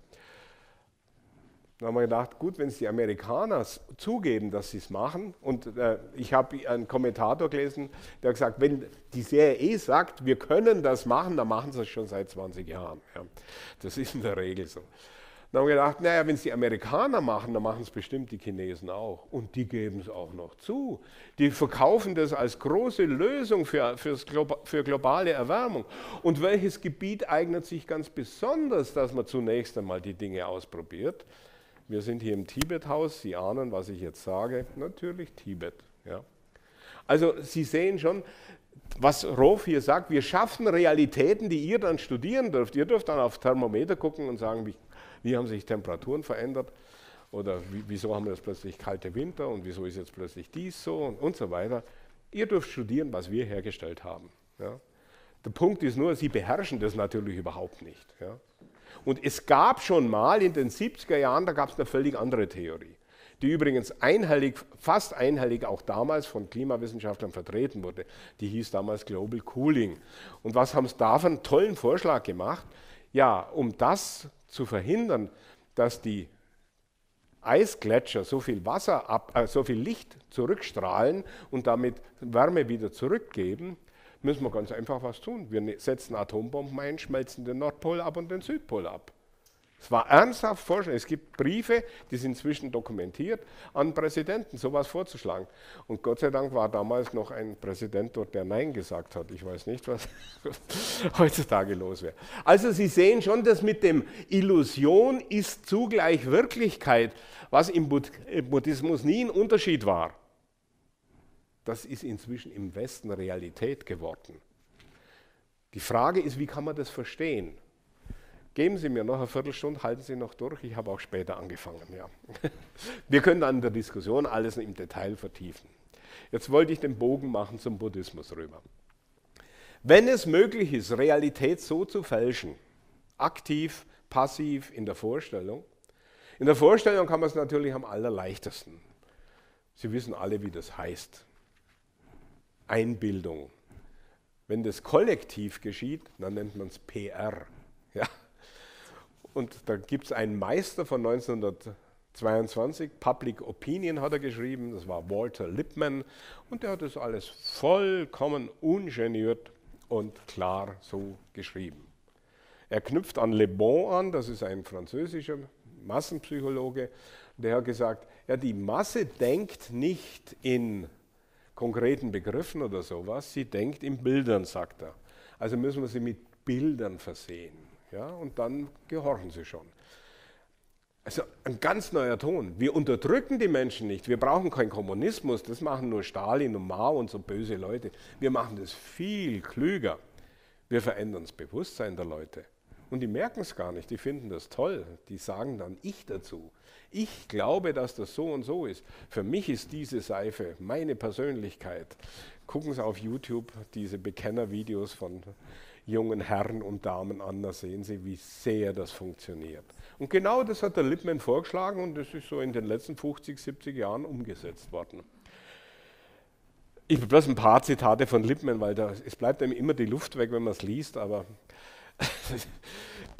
S2: Dann haben wir gedacht, gut, wenn es die Amerikaner zugeben, dass sie es machen, und ich habe einen Kommentator gelesen, der hat gesagt, wenn die CIA sagt, wir können das machen, dann machen sie es schon seit 20 Jahren. Ja. Das ist in der Regel so. Dann haben wir gedacht, naja, wenn es die Amerikaner machen, dann machen es bestimmt die Chinesen auch. Und die geben es auch noch zu. Die verkaufen das als große Lösung für globale Erwärmung. Und welches Gebiet eignet sich ganz besonders, dass man zunächst einmal die Dinge ausprobiert? Wir sind hier im Tibet-Haus, Sie ahnen, was ich jetzt sage. Natürlich Tibet. Ja. Also Sie sehen schon, was Roff hier sagt, wir schaffen Realitäten, die ihr dann studieren dürft. Ihr dürft dann auf Thermometer gucken und sagen, wie haben sich Temperaturen verändert oder wieso haben wir jetzt plötzlich kalte Winter und wieso ist jetzt plötzlich dies so und so weiter. Ihr dürft studieren, was wir hergestellt haben. Ja. Der Punkt ist nur, Sie beherrschen das natürlich überhaupt nicht. Ja. Und es gab schon mal in den 70er Jahren, da gab es eine völlig andere Theorie, die übrigens fast einhellig auch damals von Klimawissenschaftlern vertreten wurde. Die hieß damals Global Cooling. Und was haben sie da für einen tollen Vorschlag gemacht? Ja, um das zu verhindern, dass die Eisgletscher so viel so viel Licht zurückstrahlen und damit Wärme wieder zurückgeben, müssen wir ganz einfach was tun. Wir setzen Atombomben ein, schmelzen den Nordpol ab und den Südpol ab. Es war ernsthaft vorgeschlagen. Es gibt Briefe, die sind inzwischen dokumentiert, an Präsidenten, sowas vorzuschlagen. Und Gott sei Dank war damals noch ein Präsident dort, der Nein gesagt hat. Ich weiß nicht, was heutzutage los wäre. Also Sie sehen schon, dass mit dem Illusion ist zugleich Wirklichkeit, was im Buddhismus nie ein Unterschied war. Das ist inzwischen im Westen Realität geworden. Die Frage ist, wie kann man das verstehen? Geben Sie mir noch eine Viertelstunde, halten Sie noch durch, ich habe auch später angefangen. Ja. Wir können dann in der Diskussion alles im Detail vertiefen. Jetzt wollte ich den Bogen machen zum Buddhismus rüber. Wenn es möglich ist, Realität so zu fälschen, aktiv, passiv in der Vorstellung kann man es natürlich am allerleichtesten. Sie wissen alle, wie das heißt. Einbildung. Wenn das kollektiv geschieht, dann nennt man es PR. Ja. Und da gibt es einen Meister von 1922, Public Opinion hat er geschrieben, das war Walter Lippmann, und der hat das alles vollkommen ungeniert und klar so geschrieben. Er knüpft an Le Bon an, das ist ein französischer Massenpsychologe, der hat gesagt, ja, die Masse denkt nicht in konkreten Begriffen oder sowas, sie denkt in Bildern, sagt er. Also müssen wir sie mit Bildern versehen. Ja, und dann gehorchen sie schon. Also ein ganz neuer Ton. Wir unterdrücken die Menschen nicht. Wir brauchen keinen Kommunismus. Das machen nur Stalin und Mao und so böse Leute. Wir machen das viel klüger. Wir verändern das Bewusstsein der Leute. Und die merken es gar nicht. Die finden das toll. Die sagen dann ich dazu. Ich glaube, dass das so und so ist. Für mich ist diese Seife meine Persönlichkeit. Gucken Sie auf YouTube diese Bekennervideos von jungen Herren und Damen an, da sehen Sie, wie sehr das funktioniert. Und genau das hat der Lippmann vorgeschlagen und das ist so in den letzten 50, 70 Jahren umgesetzt worden. Ich habe bloß ein paar Zitate von Lippmann, weil es bleibt einem immer die Luft weg, wenn man es liest, aber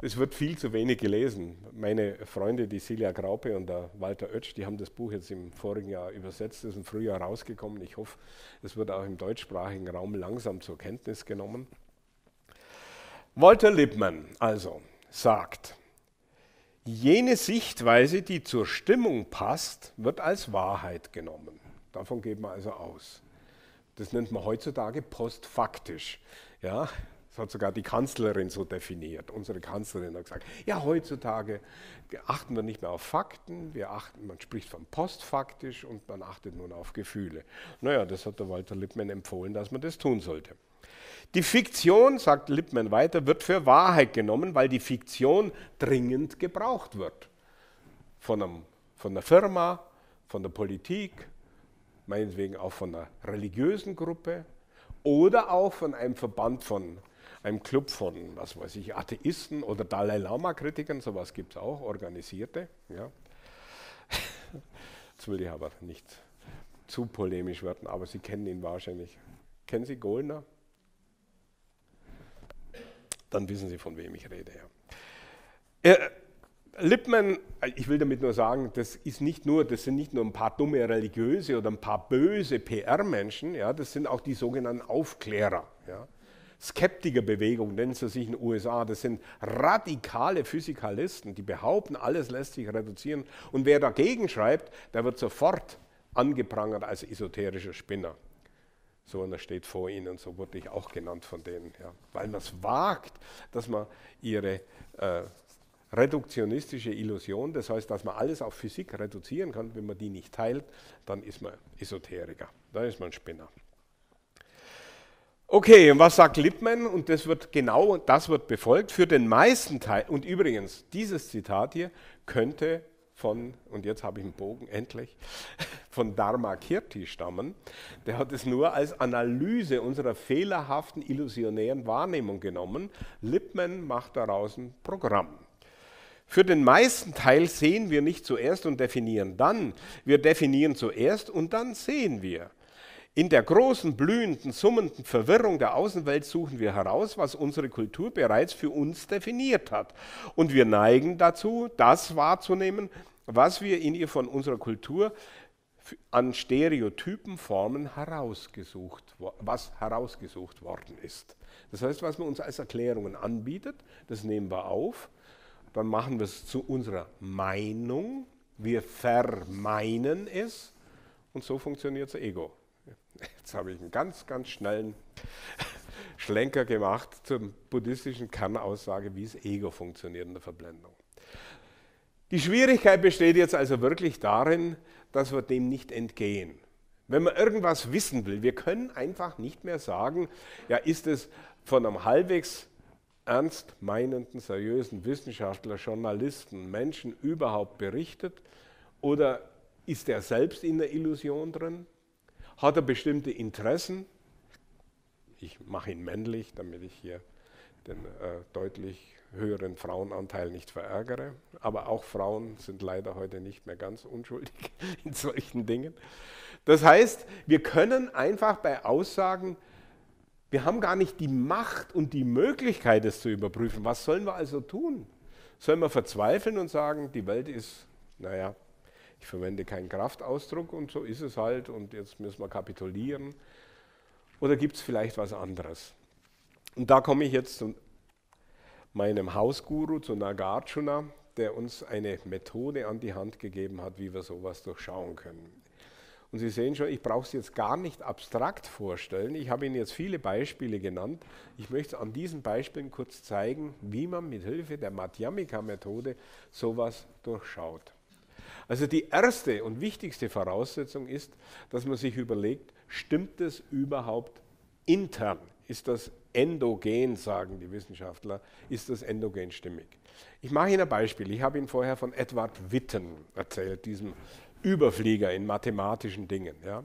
S2: es wird viel zu wenig gelesen. Meine Freunde, die Silja Graupe und der Walter Oetsch, die haben das Buch jetzt im vorigen Jahr übersetzt, das ist im Frühjahr rausgekommen. Ich hoffe, es wird auch im deutschsprachigen Raum langsam zur Kenntnis genommen. Walter Lippmann also sagt, jene Sichtweise, die zur Stimmung passt, wird als Wahrheit genommen. Davon geht man also aus. Das nennt man heutzutage postfaktisch. Ja, Das hat sogar die Kanzlerin so definiert. Unsere Kanzlerin hat gesagt, ja, heutzutage achten wir nicht mehr auf Fakten, man spricht von postfaktisch und man achtet nun auf Gefühle. Naja, das hat der Walter Lippmann empfohlen, dass man das tun sollte. Die Fiktion, sagt Lippmann weiter, wird für Wahrheit genommen, weil die Fiktion dringend gebraucht wird. Von der Firma, von der Politik, meinetwegen auch von einer religiösen Gruppe oder auch von einem Verband von einem Club von, was weiß ich, Atheisten oder Dalai Lama-Kritikern, sowas gibt es auch, organisierte. Ja. Jetzt will ich aber nicht zu polemisch werden, aber Sie kennen ihn wahrscheinlich. Kennen Sie Goldner? Dann wissen Sie, von wem ich rede. Ja. Lippmann, ich will damit nur sagen, das sind nicht nur ein paar dumme Religiöse oder ein paar böse PR-Menschen, ja, das sind auch die sogenannten Aufklärer. Ja. Skeptikerbewegung nennen sie sich in den USA, das sind radikale Physikalisten, die behaupten, alles lässt sich reduzieren. Und wer dagegen schreibt, der wird sofort angeprangert als esoterischer Spinner. So einer steht vor Ihnen, so wurde ich auch genannt von denen. Ja. Weil man es wagt, dass man ihre reduktionistische Illusion, das heißt, dass man alles auf Physik reduzieren kann, wenn man die nicht teilt, dann ist man Esoteriker, dann ist man Spinner. Okay, und was sagt Lippmann? Und das wird befolgt für den meisten Teil. Und übrigens, dieses Zitat hier könnte und jetzt habe ich einen Bogen, endlich, von Dharmakirti stammen. Der hat es nur als Analyse unserer fehlerhaften, illusionären Wahrnehmung genommen. Lippmann macht daraus ein Programm. Für den meisten Teil sehen wir nicht zuerst und definieren dann. Wir definieren zuerst und dann sehen wir. In der großen, blühenden, summenden Verwirrung der Außenwelt suchen wir heraus, was unsere Kultur bereits für uns definiert hat. Und wir neigen dazu, das wahrzunehmen, was wir in ihr von unserer Kultur an Stereotypen, Formen herausgesucht worden ist. Das heißt, was man uns als Erklärungen anbietet, das nehmen wir auf, dann machen wir es zu unserer Meinung, wir vermeinen es und so funktioniert das Ego. Jetzt habe ich einen ganz, ganz schnellen Schlenker gemacht zur buddhistischen Kernaussage, wie das Ego funktioniert in der Verblendung. Die Schwierigkeit besteht jetzt also wirklich darin, dass wir dem nicht entgehen. Wenn man irgendwas wissen will, wir können einfach nicht mehr sagen, ja, ist es von einem halbwegs ernst meinenden, seriösen Wissenschaftler, Journalisten, Menschen überhaupt berichtet oder ist er selbst in der Illusion drin? Hat er bestimmte Interessen? Ich mache ihn männlich, damit ich hier den deutlich höheren Frauenanteil nicht verärgere. Aber auch Frauen sind leider heute nicht mehr ganz unschuldig in solchen Dingen. Das heißt, wir können einfach bei Aussagen, wir haben gar nicht die Macht und die Möglichkeit, es zu überprüfen. Was sollen wir also tun? Sollen wir verzweifeln und sagen, die Welt ist, naja, ich verwende keinen Kraftausdruck und so ist es halt und jetzt müssen wir kapitulieren? Oder gibt es vielleicht was anderes? Und da komme ich jetzt zu meinem Hausguru, zu Nagarjuna, der uns eine Methode an die Hand gegeben hat, wie wir sowas durchschauen können. Und Sie sehen schon, ich brauche es jetzt gar nicht abstrakt vorstellen. Ich habe Ihnen jetzt viele Beispiele genannt. Ich möchte an diesen Beispielen kurz zeigen, wie man mit Hilfe der Madhyamika-Methode sowas durchschaut. Also die erste und wichtigste Voraussetzung ist, dass man sich überlegt, stimmt es überhaupt intern? Ist das endogen, sagen die Wissenschaftler, ist das endogen stimmig? Ich mache Ihnen ein Beispiel. Ich habe Ihnen vorher von Edward Witten erzählt, diesem Überflieger in mathematischen Dingen, ja,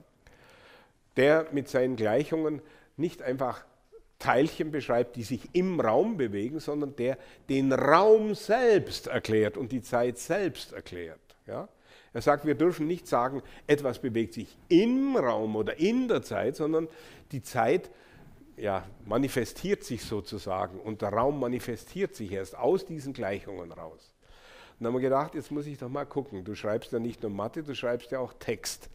S2: der mit seinen Gleichungen nicht einfach Teilchen beschreibt, die sich im Raum bewegen, sondern der den Raum selbst erklärt und die Zeit selbst erklärt. Ja. Er sagt, wir dürfen nicht sagen, etwas bewegt sich im Raum oder in der Zeit, sondern die Zeit manifestiert sich sozusagen und der Raum manifestiert sich erst aus diesen Gleichungen raus. Und dann haben wir gedacht, jetzt muss ich doch mal gucken, du schreibst ja nicht nur Mathe, du schreibst ja auch Text.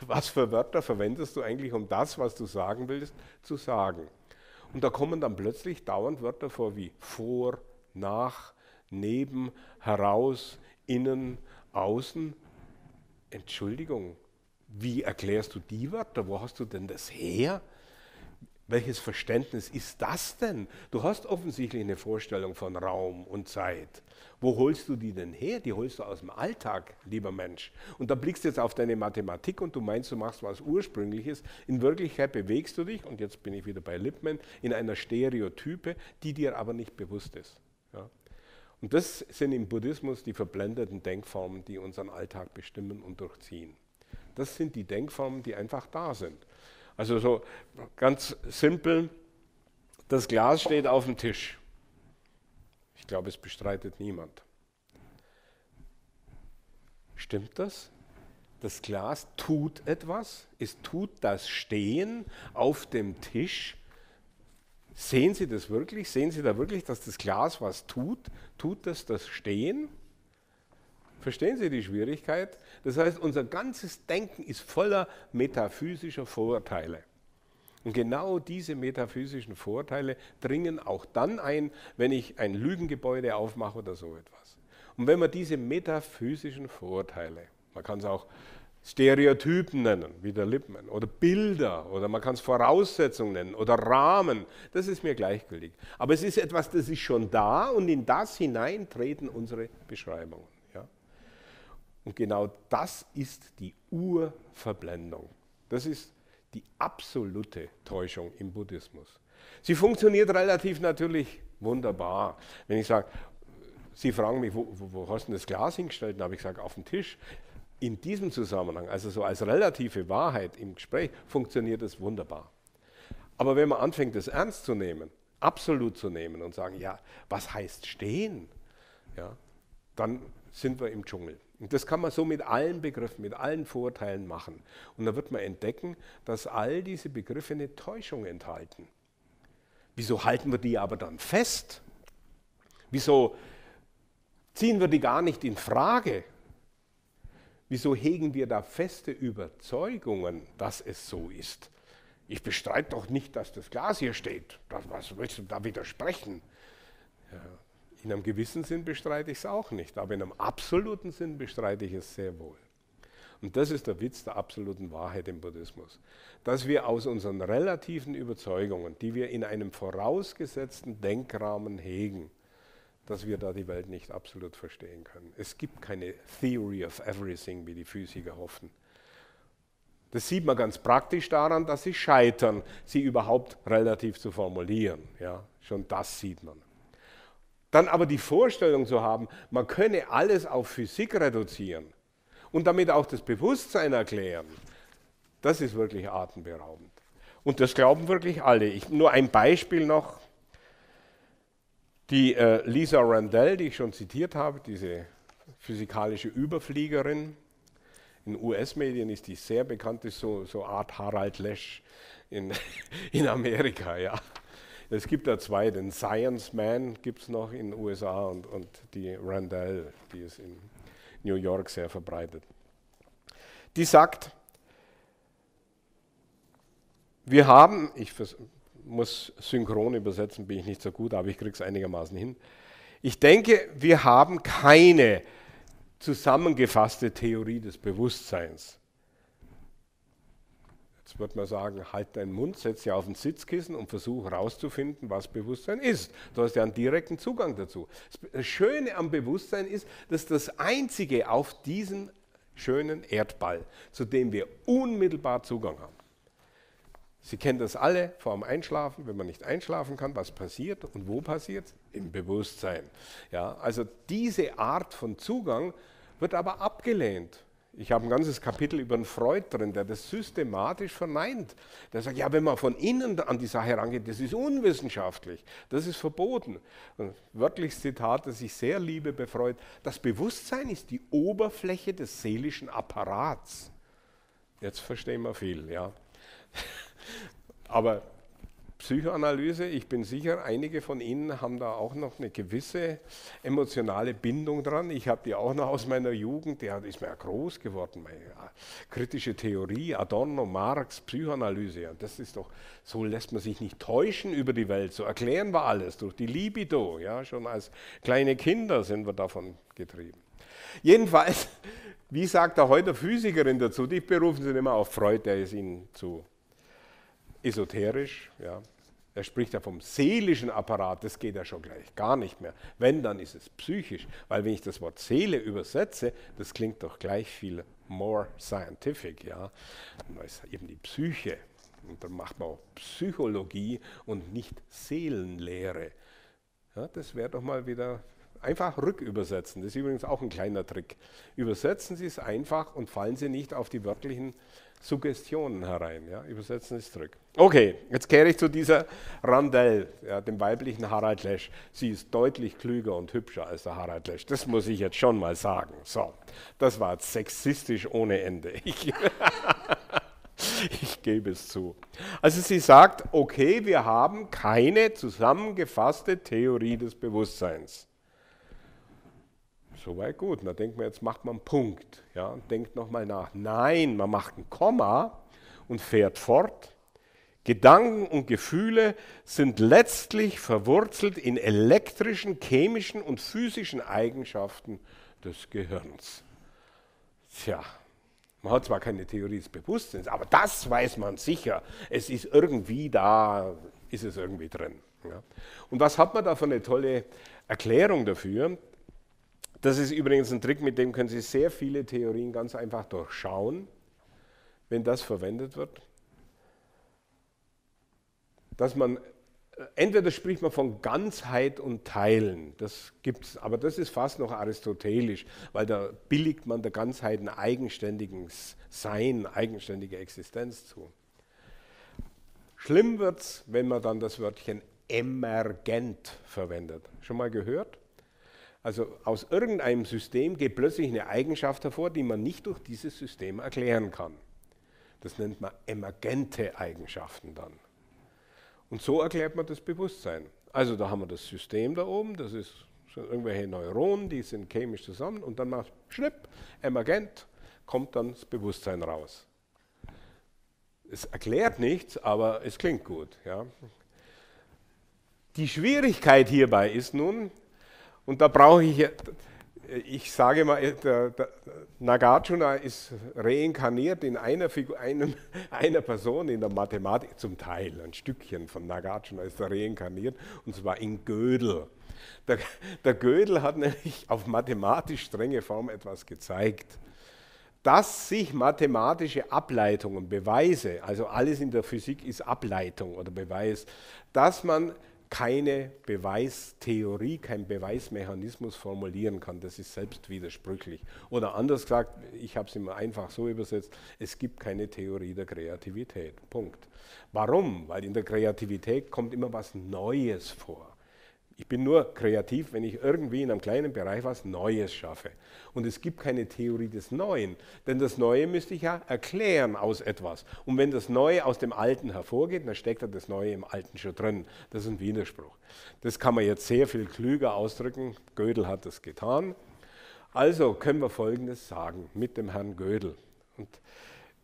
S2: Was für Wörter verwendest du eigentlich, um das, was du sagen willst, zu sagen? Und da kommen dann plötzlich dauernd Wörter vor wie vor, nach, neben, heraus, innen, außen. Entschuldigung, wie erklärst du die Wörter? Wo hast du denn das her? Welches Verständnis ist das denn? Du hast offensichtlich eine Vorstellung von Raum und Zeit. Wo holst du die denn her? Die holst du aus dem Alltag, lieber Mensch. Und da blickst du jetzt auf deine Mathematik und du meinst, du machst was Ursprüngliches. In Wirklichkeit bewegst du dich, und jetzt bin ich wieder bei Lippmann, in einer Stereotype, die dir aber nicht bewusst ist. Ja? Und das sind im Buddhismus die verblendeten Denkformen, die unseren Alltag bestimmen und durchziehen. Das sind die Denkformen, die einfach da sind. Also so ganz simpel, das Glas steht auf dem Tisch. Ich glaube, es bestreitet niemand. Stimmt das? Das Glas tut etwas, es tut das Stehen auf dem Tisch. Sehen Sie das wirklich? Sehen Sie da wirklich, dass das Glas was tut? Tut das Stehen? Verstehen Sie die Schwierigkeit? Das heißt, unser ganzes Denken ist voller metaphysischer Vorurteile. Und genau diese metaphysischen Vorurteile dringen auch dann ein, wenn ich ein Lügengebäude aufmache oder so etwas. Und wenn man diese metaphysischen Vorurteile, man kann es auch Stereotypen nennen, wie der Lippmann, oder Bilder, oder man kann es Voraussetzungen nennen, oder Rahmen, das ist mir gleichgültig. Aber es ist etwas, das ist schon da, und in das hinein treten unsere Beschreibungen. Ja? Und genau das ist die Urverblendung. Das ist die absolute Täuschung im Buddhismus. Sie funktioniert relativ natürlich wunderbar. Wenn ich sage, Sie fragen mich, wo hast du das Glas hingestellt? Dann habe ich gesagt, auf den Tisch. In diesem Zusammenhang, also so als relative Wahrheit im Gespräch, funktioniert es wunderbar. Aber wenn man anfängt, das ernst zu nehmen, absolut zu nehmen und sagen, ja, was heißt stehen? Ja, dann sind wir im Dschungel. Und das kann man so mit allen Begriffen, mit allen Vorurteilen machen. Und dann wird man entdecken, dass all diese Begriffe eine Täuschung enthalten. Wieso halten wir die aber dann fest? Wieso ziehen wir die gar nicht in Frage? Wieso hegen wir da feste Überzeugungen, dass es so ist? Ich bestreite doch nicht, dass das Glas hier steht. Was willst du da widersprechen? Ja. In einem gewissen Sinn bestreite ich es auch nicht, aber in einem absoluten Sinn bestreite ich es sehr wohl. Und das ist der Witz der absoluten Wahrheit im Buddhismus. Dass wir aus unseren relativen Überzeugungen, die wir in einem vorausgesetzten Denkrahmen hegen, dass wir da die Welt nicht absolut verstehen können. Es gibt keine Theory of Everything, wie die Physiker hoffen. Das sieht man ganz praktisch daran, dass sie scheitern, sie überhaupt relativ zu formulieren. Ja, schon das sieht man. Dann aber die Vorstellung zu haben, man könne alles auf Physik reduzieren und damit auch das Bewusstsein erklären, das ist wirklich atemberaubend. Und das glauben wirklich alle. Nur ein Beispiel noch. Die Lisa Randall, die ich schon zitiert habe, diese physikalische Überfliegerin, in US-Medien ist die sehr bekannt, ist so Art Harald Lesch in Amerika. Ja. Es gibt da zwei, den Science Man gibt es noch in den USA und die Randall, die ist in New York sehr verbreitet. Die sagt, wir haben, ich muss synchron übersetzen, bin ich nicht so gut, aber ich kriege es einigermaßen hin. Ich denke, wir haben keine zusammengefasste Theorie des Bewusstseins. Jetzt wird man sagen, halt deinen Mund, setz dich auf ein Sitzkissen und versuch herauszufinden, was Bewusstsein ist. Du hast ja einen direkten Zugang dazu. Das Schöne am Bewusstsein ist, dass das Einzige auf diesen schönen Erdball, zu dem wir unmittelbar Zugang haben. Sie kennen das alle vor dem Einschlafen, wenn man nicht einschlafen kann, was passiert und wo passiert es? Im Bewusstsein. Ja, also diese Art von Zugang wird aber abgelehnt. Ich habe ein ganzes Kapitel über einen Freud drin, der das systematisch verneint. Der sagt, ja, wenn man von innen an die Sache rangeht, das ist unwissenschaftlich, das ist verboten. Und wörtliches Zitat, das ich sehr liebe bei Freud, das Bewusstsein ist die Oberfläche des seelischen Apparats. Jetzt verstehen wir viel, ja. Aber Psychoanalyse, ich bin sicher, einige von Ihnen haben da auch noch eine gewisse emotionale Bindung dran. Ich habe die auch noch aus meiner Jugend, die ist mir ja groß geworden. Meine kritische Theorie, Adorno, Marx, Psychoanalyse. Und das ist doch, so lässt man sich nicht täuschen über die Welt. So erklären wir alles durch die Libido. Ja, schon als kleine Kinder sind wir davon getrieben. Jedenfalls, wie sagt da heute Physikerin dazu? Die berufen Sie nicht mehr auf Freud, der ist Ihnen zu esoterisch, ja. Er spricht ja vom seelischen Apparat, das geht ja schon gleich gar nicht mehr. Wenn, dann ist es psychisch, weil wenn ich das Wort Seele übersetze, das klingt doch gleich viel more scientific, ja. Da ist eben die Psyche und dann macht man auch Psychologie und nicht Seelenlehre. Ja, das wäre doch mal wieder einfach rückübersetzen. Das ist übrigens auch ein kleiner Trick. Übersetzen Sie es einfach und fallen Sie nicht auf die wörtlichen Suggestionen herein. Ja? Übersetzen Sie es zurück. Okay, jetzt kehre ich zu dieser Randell, ja, dem weiblichen Harald Lesch. Sie ist deutlich klüger und hübscher als der Harald Lesch. Das muss ich jetzt schon mal sagen. So, das war jetzt sexistisch ohne Ende. Ich gebe es zu. Also sie sagt, okay, wir haben keine zusammengefasste Theorie des Bewusstseins. Soweit gut. Da denkt man, jetzt macht man einen Punkt. Ja, und denkt nochmal nach. Nein, man macht ein Komma und fährt fort. Gedanken und Gefühle sind letztlich verwurzelt in elektrischen, chemischen und physischen Eigenschaften des Gehirns. Tja, man hat zwar keine Theorie des Bewusstseins, aber das weiß man sicher. Es ist irgendwie da, ist es irgendwie drin. Ja. Und was hat man da für eine tolle Erklärung dafür? Das ist übrigens ein Trick, mit dem können Sie sehr viele Theorien ganz einfach durchschauen, wenn das verwendet wird. Dass man, entweder spricht man von Ganzheit und Teilen, das gibt es, aber das ist fast noch aristotelisch, weil da billigt man der Ganzheit ein eigenständiges Sein, eigenständige Existenz zu. Schlimm wird es, wenn man dann das Wörtchen emergent verwendet. Schon mal gehört? Also aus irgendeinem System geht plötzlich eine Eigenschaft hervor, die man nicht durch dieses System erklären kann. Das nennt man emergente Eigenschaften dann. Und so erklärt man das Bewusstsein. Also da haben wir das System da oben, das sind irgendwelche Neuronen, die sind chemisch zusammen und dann macht schnipp, emergent, kommt dann das Bewusstsein raus. Es erklärt nichts, aber es klingt gut. Ja. Die Schwierigkeit hierbei ist nun, und da brauche ich sage mal, der Nagarjuna ist reinkarniert in einer Person in der Mathematik, zum Teil, ein Stückchen von Nagarjuna ist er reinkarniert, und zwar in Gödel. Der Gödel hat nämlich auf mathematisch strenge Form etwas gezeigt, dass sich mathematische Ableitungen, Beweise, also alles in der Physik ist Ableitung oder Beweis, dass man keine Beweistheorie, kein Beweismechanismus formulieren kann. Das ist selbst widersprüchlich. Oder anders gesagt, ich habe es immer einfach so übersetzt, es gibt keine Theorie der Kreativität. Punkt. Warum? Weil in der Kreativität kommt immer was Neues vor. Ich bin nur kreativ, wenn ich irgendwie in einem kleinen Bereich was Neues schaffe. Und es gibt keine Theorie des Neuen, denn das Neue müsste ich ja erklären aus etwas. Und wenn das Neue aus dem Alten hervorgeht, dann steckt ja das Neue im Alten schon drin. Das ist ein Widerspruch. Das kann man jetzt sehr viel klüger ausdrücken. Gödel hat das getan. Also können wir Folgendes sagen mit dem Herrn Gödel. Und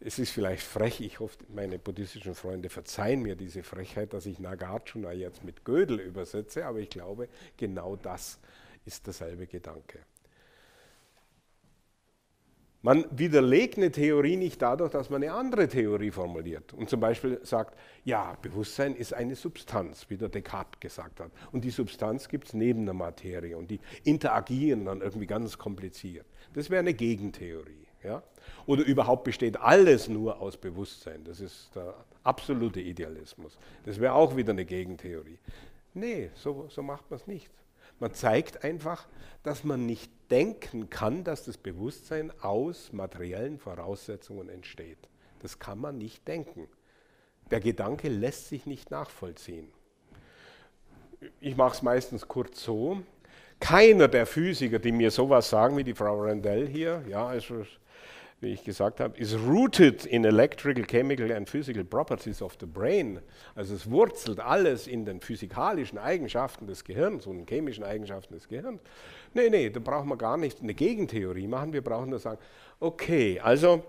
S2: es ist vielleicht frech, ich hoffe, meine buddhistischen Freunde verzeihen mir diese Frechheit, dass ich Nagarjuna jetzt mit Gödel übersetze, aber ich glaube, genau das ist derselbe Gedanke. Man widerlegt eine Theorie nicht dadurch, dass man eine andere Theorie formuliert und zum Beispiel sagt, ja, Bewusstsein ist eine Substanz, wie der Descartes gesagt hat. Und die Substanz gibt es neben der Materie und die interagieren dann irgendwie ganz kompliziert. Das wäre eine Gegentheorie. Ja? Oder überhaupt besteht alles nur aus Bewusstsein. Das ist der absolute Idealismus. Das wäre auch wieder eine Gegentheorie. Nee, so macht man es nicht. Man zeigt einfach, dass man nicht denken kann, dass das Bewusstsein aus materiellen Voraussetzungen entsteht. Das kann man nicht denken. Der Gedanke lässt sich nicht nachvollziehen. Ich mache es meistens kurz so. Keiner der Physiker, die mir sowas sagen wie die Frau Randell hier, ja, also wie ich gesagt habe, is rooted in electrical, chemical and physical properties of the brain. Also es wurzelt alles in den physikalischen Eigenschaften des Gehirns und den chemischen Eigenschaften des Gehirns. Nee, da brauchen wir gar nicht eine Gegentheorie machen, wir brauchen nur sagen, okay, also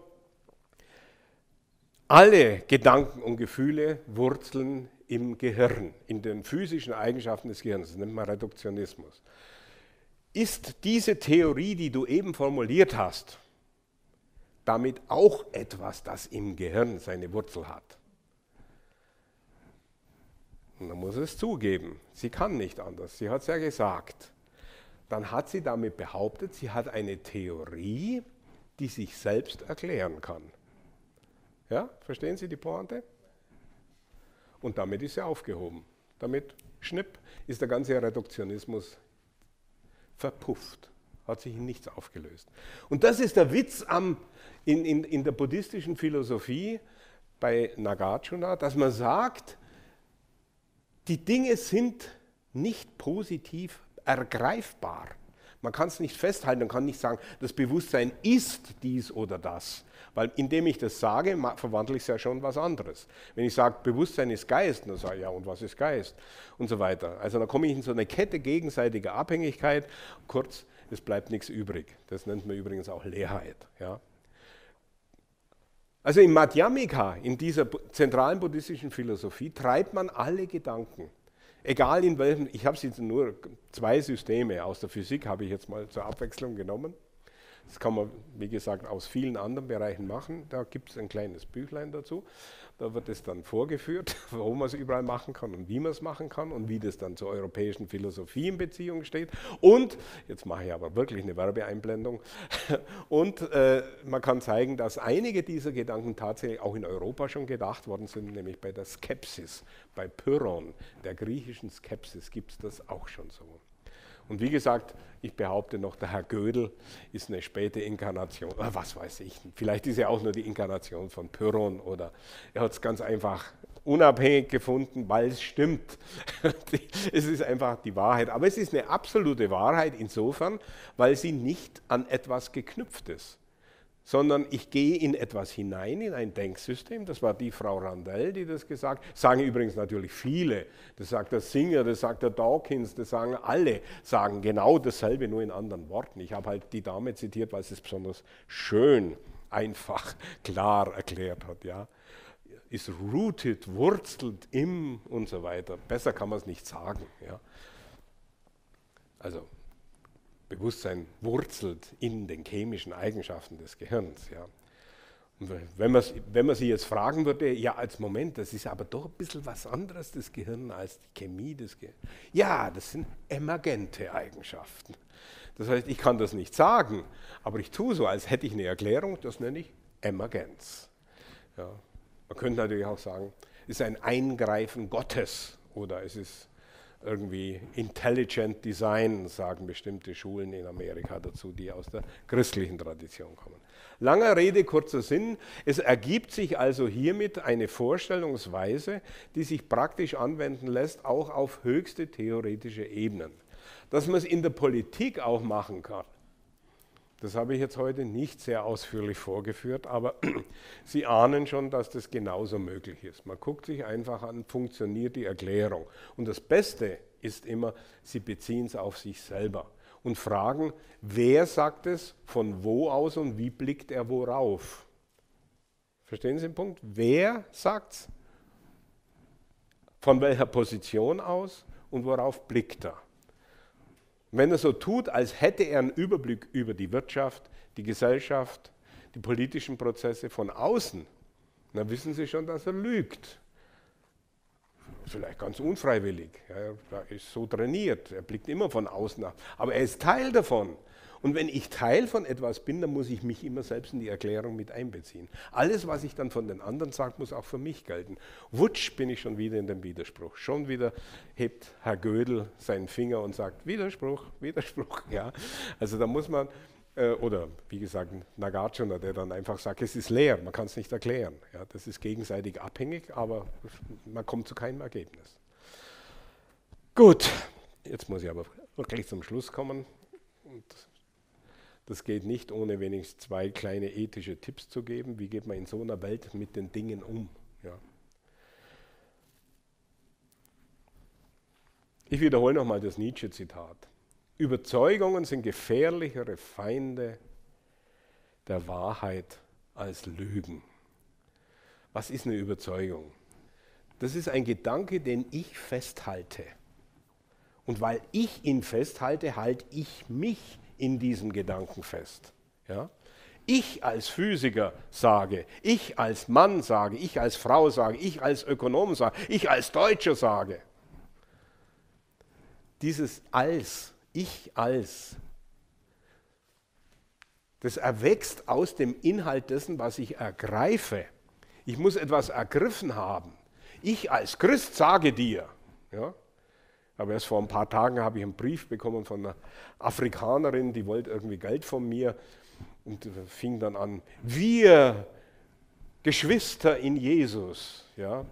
S2: alle Gedanken und Gefühle wurzeln im Gehirn, in den physischen Eigenschaften des Gehirns, das nennt man Reduktionismus. Ist diese Theorie, die du eben formuliert hast, damit auch etwas, das im Gehirn seine Wurzel hat? Und dann muss es zugeben, sie kann nicht anders, sie hat es ja gesagt. Dann hat sie damit behauptet, sie hat eine Theorie, die sich selbst erklären kann. Ja, verstehen Sie die Pointe? Und damit ist sie aufgehoben. Damit, schnipp, ist der ganze Reduktionismus verpufft, hat sich in nichts aufgelöst. Und das ist der Witz in der buddhistischen Philosophie bei Nagarjuna, dass man sagt, die Dinge sind nicht positiv ergreifbar. Man kann es nicht festhalten, man kann nicht sagen, das Bewusstsein ist dies oder das. Weil indem ich das sage, verwandle ich es ja schon in was anderes. Wenn ich sage, Bewusstsein ist Geist, dann sage ich, ja, und was ist Geist? Und so weiter. Also dann komme ich in so eine Kette gegenseitiger Abhängigkeit. Kurz, es bleibt nichts übrig. Das nennt man übrigens auch Leerheit. Ja. Also im Madhyamika, in dieser zentralen buddhistischen Philosophie, treibt man alle Gedanken. Egal in welchem, ich habe jetzt nur 2 Systeme aus der Physik, habe ich jetzt mal zur Abwechslung genommen. Das kann man, wie gesagt, aus vielen anderen Bereichen machen. Da gibt es ein kleines Büchlein dazu. Da wird es dann vorgeführt, warum man es überall machen kann und wie man es machen kann und wie das dann zur europäischen Philosophie in Beziehung steht. Und, jetzt mache ich aber wirklich eine Werbeeinblendung, und man kann zeigen, dass einige dieser Gedanken tatsächlich auch in Europa schon gedacht worden sind, nämlich bei der Skepsis, bei Pyrrhon, der griechischen Skepsis, gibt es das auch schon so. Und wie gesagt, ich behaupte noch, der Herr Gödel ist eine späte Inkarnation, oder was weiß ich, vielleicht ist er auch nur die Inkarnation von Pyrrhon oder er hat es ganz einfach unabhängig gefunden, weil es stimmt. Es ist einfach die Wahrheit, aber es ist eine absolute Wahrheit insofern, weil sie nicht an etwas geknüpft ist, sondern ich gehe in etwas hinein, in ein Denksystem. Das war die Frau Randell, die das gesagt hat. Sagen übrigens natürlich viele. Das sagt der Singer, das sagt der Dawkins, das sagen alle, sagen genau dasselbe, nur in anderen Worten. Ich habe halt die Dame zitiert, weil sie es besonders schön, einfach, klar erklärt hat. Ja. Ist rooted, wurzelt im und so weiter. Besser kann man es nicht sagen. Ja. Also Bewusstsein wurzelt in den chemischen Eigenschaften des Gehirns. Ja. Und wenn man sie jetzt fragen würde, ja, als Moment, das ist aber doch ein bisschen was anderes, das Gehirn, als die Chemie des Gehirns. Ja, das sind emergente Eigenschaften. Das heißt, ich kann das nicht sagen, aber ich tue so, als hätte ich eine Erklärung, das nenne ich Emergenz. Ja. Man könnte natürlich auch sagen, es ist ein Eingreifen Gottes oder es ist irgendwie Intelligent Design, sagen bestimmte Schulen in Amerika dazu, die aus der christlichen Tradition kommen. Langer Rede, kurzer Sinn. Es ergibt sich also hiermit eine Vorstellungsweise, die sich praktisch anwenden lässt, auch auf höchste theoretische Ebenen. Dass man es in der Politik auch machen kann, das habe ich jetzt heute nicht sehr ausführlich vorgeführt, aber Sie ahnen schon, dass das genauso möglich ist. Man guckt sich einfach an, funktioniert die Erklärung. Und das Beste ist immer, Sie beziehen es auf sich selber und fragen, wer sagt es, von wo aus und wie blickt er worauf? Verstehen Sie den Punkt? Wer sagt es? Von welcher Position aus und worauf blickt er? Wenn er so tut, als hätte er einen Überblick über die Wirtschaft, die Gesellschaft, die politischen Prozesse von außen, dann wissen Sie schon, dass er lügt. Vielleicht ganz unfreiwillig. Ja, er ist so trainiert, er blickt immer von außen nach. Aber er ist Teil davon. Und wenn ich Teil von etwas bin, dann muss ich mich immer selbst in die Erklärung mit einbeziehen. Alles, was ich dann von den anderen sage, muss auch für mich gelten. Wutsch, bin ich schon wieder in dem Widerspruch. Schon wieder hebt Herr Gödel seinen Finger und sagt, Widerspruch, Widerspruch. Ja. Also da muss man, oder wie gesagt, Nagarjuna, der dann einfach sagt, es ist leer, man kann es nicht erklären. Ja. Das ist gegenseitig abhängig, aber man kommt zu keinem Ergebnis. Gut, jetzt muss ich aber wirklich zum Schluss kommen. Und das geht nicht, ohne wenigstens 2 kleine ethische Tipps zu geben. Wie geht man in so einer Welt mit den Dingen um? Ja. Ich wiederhole nochmal das Nietzsche-Zitat. Überzeugungen sind gefährlichere Feinde der Wahrheit als Lügen. Was ist eine Überzeugung? Das ist ein Gedanke, den ich festhalte. Und weil ich ihn festhalte, halte ich mich in diesem Gedanken fest. Ja? Ich als Physiker sage, ich als Mann sage, ich als Frau sage, ich als Ökonom sage, ich als Deutscher sage. dieses als, ich als, das erwächst aus dem Inhalt dessen, was ich ergreife. Ich muss etwas ergriffen haben. Ich als Christ sage dir. Ja? Aber erst vor ein paar Tagen habe ich einen Brief bekommen von einer Afrikanerin, die wollte irgendwie Geld von mir und fing dann an, wir Geschwister in Jesus. Ja?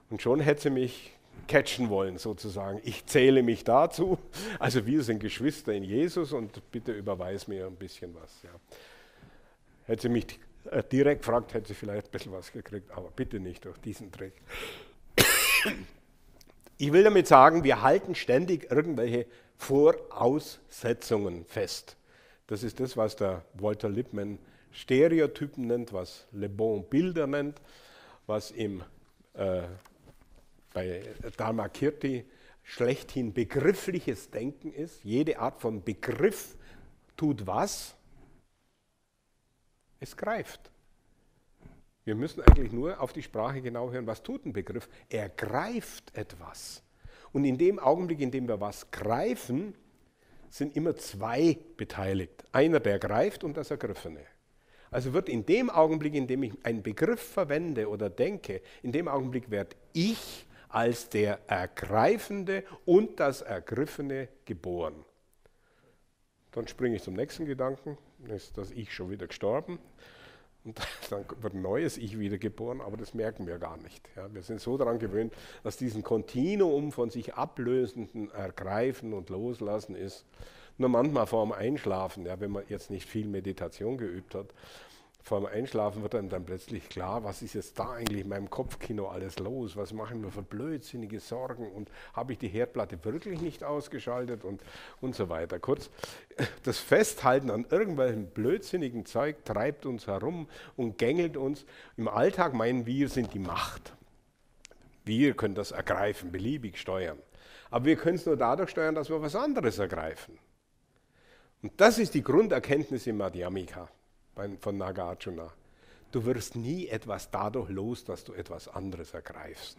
S2: Und schon hätte sie mich catchen wollen sozusagen. Ich zähle mich dazu. Also wir sind Geschwister in Jesus und bitte überweis mir ein bisschen was. Ja. Hätte sie mich direkt gefragt, hätte sie vielleicht ein bisschen was gekriegt, aber bitte nicht durch diesen Trick. Ich will damit sagen, wir halten ständig irgendwelche Voraussetzungen fest. Das ist das, was der Walter Lippmann Stereotypen nennt, was Le Bon Bilder nennt, was bei Dharmakirti schlechthin begriffliches Denken ist. Jede Art von Begriff tut was? Es greift. Wir müssen eigentlich nur auf die Sprache genau hören. Was tut ein Begriff? Er greift etwas. Und in dem Augenblick, in dem wir was greifen, sind immer zwei beteiligt. Einer, der greift, und das Ergriffene. Also wird in dem Augenblick, in dem ich einen Begriff verwende oder denke, in dem Augenblick werde ich als der Ergreifende und das Ergriffene geboren. Dann springe ich zum nächsten Gedanken, dann ist das Ich schon wieder gestorben und dann wird ein neues Ich wieder geboren, aber das merken wir gar nicht. Ja, wir sind so daran gewöhnt, dass diesen Kontinuum von sich ablösenden Ergreifen und Loslassen ist. Nur manchmal vor dem Einschlafen, ja, wenn man jetzt nicht viel Meditation geübt hat, vor dem Einschlafen wird einem dann plötzlich klar, was ist jetzt da eigentlich in meinem Kopfkino alles los, was mache ich mir für blödsinnige Sorgen und habe ich die Herdplatte wirklich nicht ausgeschaltet und so weiter. Kurz, das Festhalten an irgendwelchen blödsinnigen Zeug treibt uns herum und gängelt uns. Im Alltag meinen wir sind die Macht. Wir können das ergreifen, beliebig steuern. Aber wir können es nur dadurch steuern, dass wir was anderes ergreifen. Und das ist die Grunderkenntnis im Madhyamika von Nagarjuna. Du wirst nie etwas dadurch los, dass du etwas anderes ergreifst.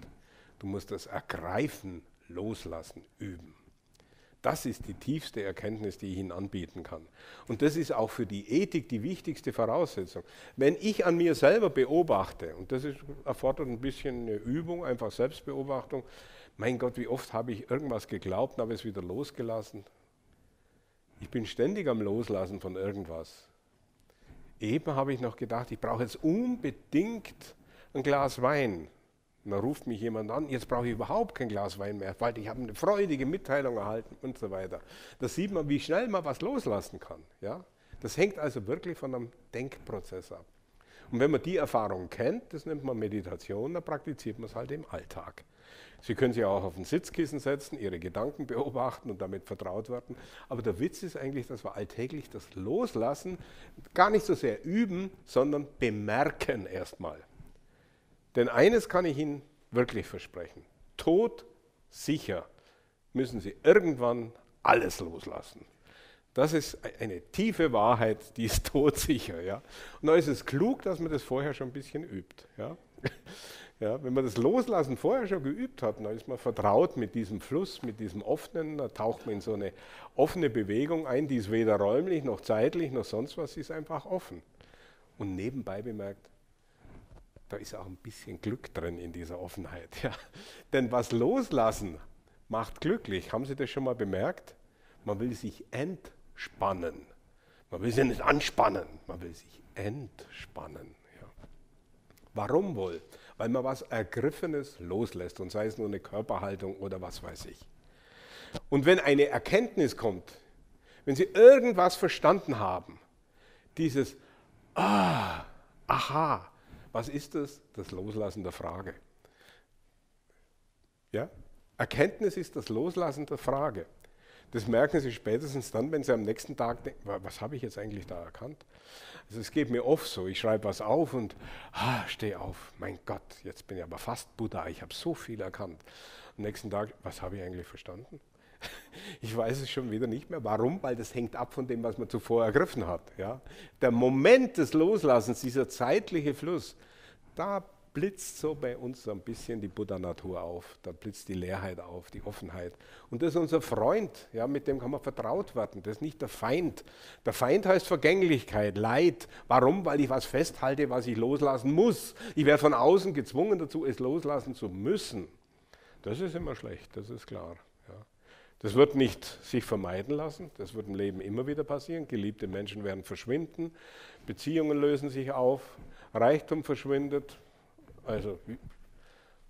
S2: Du musst das Ergreifen, Loslassen üben. Das ist die tiefste Erkenntnis, die ich Ihnen anbieten kann. Und das ist auch für die Ethik die wichtigste Voraussetzung. Wenn ich an mir selber beobachte, und das erfordert ein bisschen eine Übung, einfach Selbstbeobachtung, mein Gott, wie oft habe ich irgendwas geglaubt und habe es wieder losgelassen. Ich bin ständig am Loslassen von irgendwas. Eben habe ich noch gedacht, ich brauche jetzt unbedingt ein Glas Wein. Und dann ruft mich jemand an, jetzt brauche ich überhaupt kein Glas Wein mehr, weil ich habe eine freudige Mitteilung erhalten und so weiter. Da sieht man, wie schnell man was loslassen kann. Ja? Das hängt also wirklich von einem Denkprozess ab. Und wenn man die Erfahrung kennt, das nennt man Meditation, dann praktiziert man es halt im Alltag. Sie können sich auch auf ein Sitzkissen setzen, Ihre Gedanken beobachten und damit vertraut werden. Aber der Witz ist eigentlich, dass wir alltäglich das Loslassen gar nicht so sehr üben, sondern bemerken erstmal. Denn eines kann ich Ihnen wirklich versprechen. Todsicher müssen Sie irgendwann alles loslassen. Das ist eine tiefe Wahrheit, die ist todsicher. Ja? Und da ist es klug, dass man das vorher schon ein bisschen übt. Ja? Ja, wenn man das Loslassen vorher schon geübt hat, dann ist man vertraut mit diesem Fluss, mit diesem Offenen, da taucht man in so eine offene Bewegung ein, die ist weder räumlich noch zeitlich noch sonst was, sie ist einfach offen. Und nebenbei bemerkt, da ist auch ein bisschen Glück drin in dieser Offenheit. Ja. Denn was loslassen macht glücklich. Haben Sie das schon mal bemerkt? Man will sich entspannen. Man will sich nicht anspannen, man will sich entspannen. Ja. Warum wohl? Weil man was Ergriffenes loslässt und sei es nur eine Körperhaltung oder was weiß ich. Und wenn eine Erkenntnis kommt, wenn Sie irgendwas verstanden haben, dieses aha, was ist das? Das Loslassen der Frage. Ja? Erkenntnis ist das Loslassen der Frage. Das merken Sie spätestens dann, wenn Sie am nächsten Tag denken, was habe ich jetzt eigentlich da erkannt? Also es geht mir oft so, ich schreibe was auf und stehe auf, mein Gott, jetzt bin ich aber fast Buddha, ich habe so viel erkannt. Am nächsten Tag, was habe ich eigentlich verstanden? Ich weiß es schon wieder nicht mehr. Warum? Weil das hängt ab von dem, was man zuvor ergriffen hat. Ja? Der Moment des Loslassens, dieser zeitliche Fluss, da blitzt so bei uns so ein bisschen die Buddha-Natur auf, da blitzt die Leerheit auf, die Offenheit. Und das ist unser Freund, ja, mit dem kann man vertraut werden, das ist nicht der Feind. Der Feind heißt Vergänglichkeit, Leid. Warum? Weil ich was festhalte, was ich loslassen muss. Ich werde von außen gezwungen dazu, es loslassen zu müssen. Das ist immer schlecht, das ist klar. Ja. Das wird nicht sich vermeiden lassen, das wird im Leben immer wieder passieren. Geliebte Menschen werden verschwinden, Beziehungen lösen sich auf, Reichtum verschwindet. Also,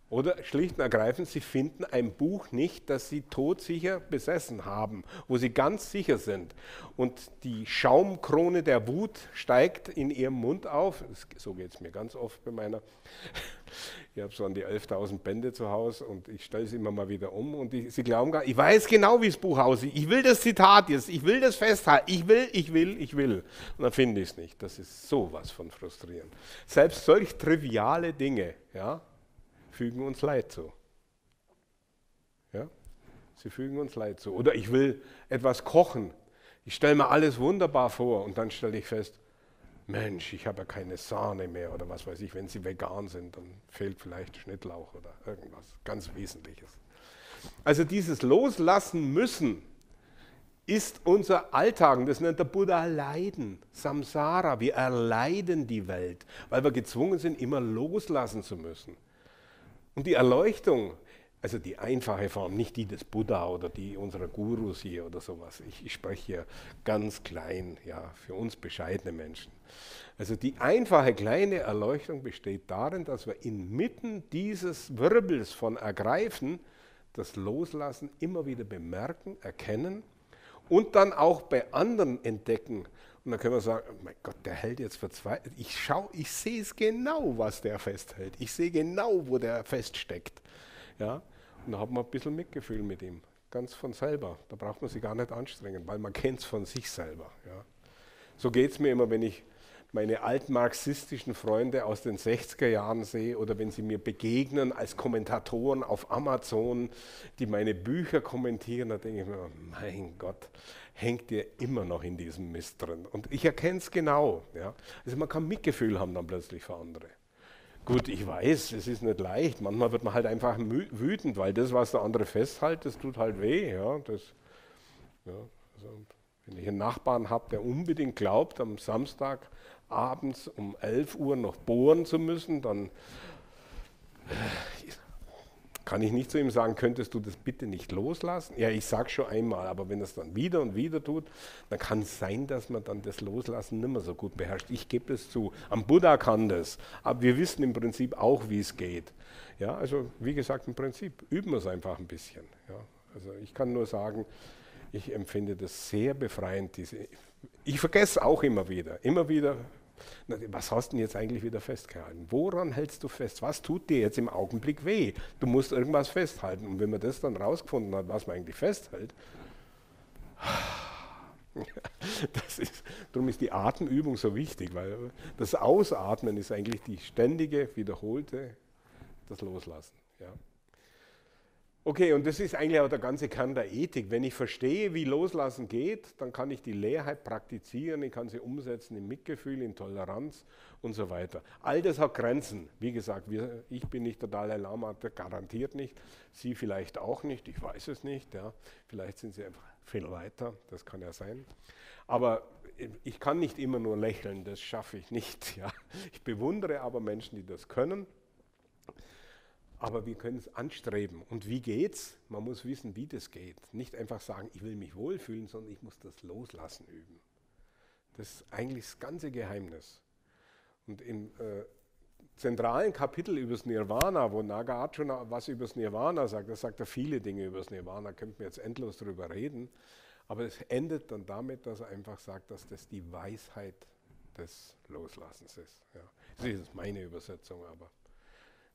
S2: oder schlicht und ergreifend, sie finden ein Buch nicht, das sie todsicher besessen haben, wo sie ganz sicher sind. Und die Schaumkrone der Wut steigt in ihrem Mund auf. So geht es mir ganz oft bei meiner. Ich habe so an die 11.000 Bände zu Hause und ich stelle sie immer mal wieder um. Und sie glauben gar, ich weiß genau, wie das Buch aussieht. Ich will das Zitat jetzt, ich will das festhalten. Ich will. Und dann finde ich es nicht. Das ist sowas von frustrierend. Selbst solch triviale Dinge, ja, fügen uns Leid zu. Ja? Sie fügen uns Leid zu. Oder ich will etwas kochen. Ich stelle mir alles wunderbar vor und dann stelle ich fest, Mensch, ich habe ja keine Sahne mehr oder was weiß ich. Wenn sie vegan sind, dann fehlt vielleicht Schnittlauch oder irgendwas ganz Wesentliches. Also dieses Loslassen müssen ist unser Alltag. Und das nennt der Buddha Leiden, Samsara. Wir erleiden die Welt, weil wir gezwungen sind, immer loslassen zu müssen. Und die Erleuchtung, also die einfache Form, nicht die des Buddha oder die unserer Gurus hier oder sowas. Ich spreche hier ganz klein, ja, für uns bescheidene Menschen. Also die einfache kleine Erleuchtung besteht darin, dass wir inmitten dieses Wirbels von Ergreifen das Loslassen immer wieder bemerken, erkennen und dann auch bei anderen entdecken. Und dann können wir sagen, oh mein Gott, der hält jetzt verzweifelt. Ich sehe es genau, was der festhält. Ich sehe genau, wo der feststeckt. Ja? Und da hat man ein bisschen Mitgefühl mit ihm, ganz von selber. Da braucht man sich gar nicht anstrengen, weil man kennt es von sich selber. Ja? So geht es mir immer, wenn ich meine alten marxistischen Freunde aus den 60er Jahren sehe oder wenn sie mir begegnen als Kommentatoren auf Amazon, die meine Bücher kommentieren, da denke ich mir, mein Gott, hängt ihr immer noch in diesem Mist drin. Und ich erkenne es genau. Ja? Also man kann Mitgefühl haben dann plötzlich für andere. Gut, ich weiß, es ist nicht leicht. Manchmal wird man halt einfach wütend, weil das, was der andere festhält, das tut halt weh. Ja? Also, wenn ich einen Nachbarn habe, der unbedingt glaubt, am Samstag abends um 11 Uhr noch bohren zu müssen, dann kann ich nicht zu ihm sagen, könntest du das bitte nicht loslassen? Ja, ich sage schon einmal, aber wenn er es dann wieder und wieder tut, dann kann es sein, dass man dann das Loslassen nicht mehr so gut beherrscht. Ich gebe es zu. Am Buddha kann das, aber wir wissen im Prinzip auch, wie es geht. Ja, also wie gesagt, im Prinzip üben wir es einfach ein bisschen. Ja, also ich kann nur sagen, ich empfinde das sehr befreiend. Ich vergesse auch immer wieder, was hast du denn jetzt eigentlich wieder festgehalten? Woran hältst du fest? Was tut dir jetzt im Augenblick weh? Du musst irgendwas festhalten. Und wenn man das dann rausgefunden hat, was man eigentlich festhält, darum ist die Atemübung so wichtig, weil das Ausatmen ist eigentlich die ständige, wiederholte, das Loslassen. Ja. Okay, und das ist eigentlich auch der ganze Kern der Ethik. Wenn ich verstehe, wie Loslassen geht, dann kann ich die Leerheit praktizieren, ich kann sie umsetzen in Mitgefühl, in Toleranz und so weiter. All das hat Grenzen. Wie gesagt, ich bin nicht der Dalai Lama, garantiert nicht. Sie vielleicht auch nicht, ich weiß es nicht. Ja. Vielleicht sind sie einfach viel weiter, das kann ja sein. Aber ich kann nicht immer nur lächeln, das schaffe ich nicht. Ja. Ich bewundere aber Menschen, die das können. Aber wir können es anstreben. Und wie geht's? Man muss wissen, wie das geht. Nicht einfach sagen, ich will mich wohlfühlen, sondern ich muss das Loslassen üben. Das ist eigentlich das ganze Geheimnis. Und im zentralen Kapitel über das Nirvana, wo Nagarjuna was über das Nirvana sagt, da sagt er viele Dinge über das Nirvana, könnten wir jetzt endlos darüber reden. Aber es endet dann damit, dass er einfach sagt, dass das die Weisheit des Loslassens ist. Ja. Das ist meine Übersetzung, aber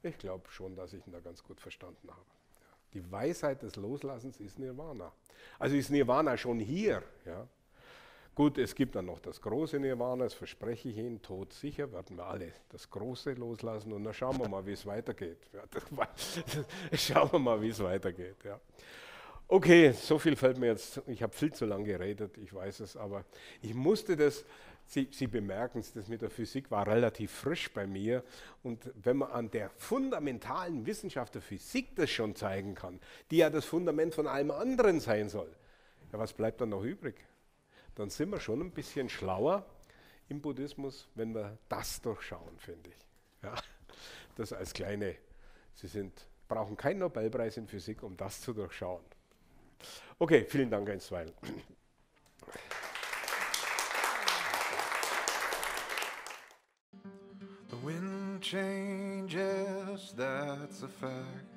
S2: ich glaube schon, dass ich ihn da ganz gut verstanden habe. Ja. Die Weisheit des Loslassens ist Nirvana. Also ist Nirvana schon hier. Ja. Gut, es gibt dann noch das große Nirvana, das verspreche ich Ihnen, todsicher werden wir alle das Große loslassen und dann schauen wir mal, wie es weitergeht. Ja, schauen wir mal, wie es weitergeht. Ja. Okay, so viel fällt mir jetzt, ich habe viel zu lange geredet, ich weiß es, aber ich musste das Sie bemerken es, das mit der Physik war relativ frisch bei mir. Und wenn man an der fundamentalen Wissenschaft der Physik das schon zeigen kann, die ja das Fundament von allem anderen sein soll, ja, was bleibt dann noch übrig? Dann sind wir schon ein bisschen schlauer im Buddhismus, wenn wir das durchschauen, finde ich. Ja, das als kleine, brauchen keinen Nobelpreis in Physik, um das zu durchschauen. Okay, vielen Dank einstweilen.
S1: The wind changes, that's a fact.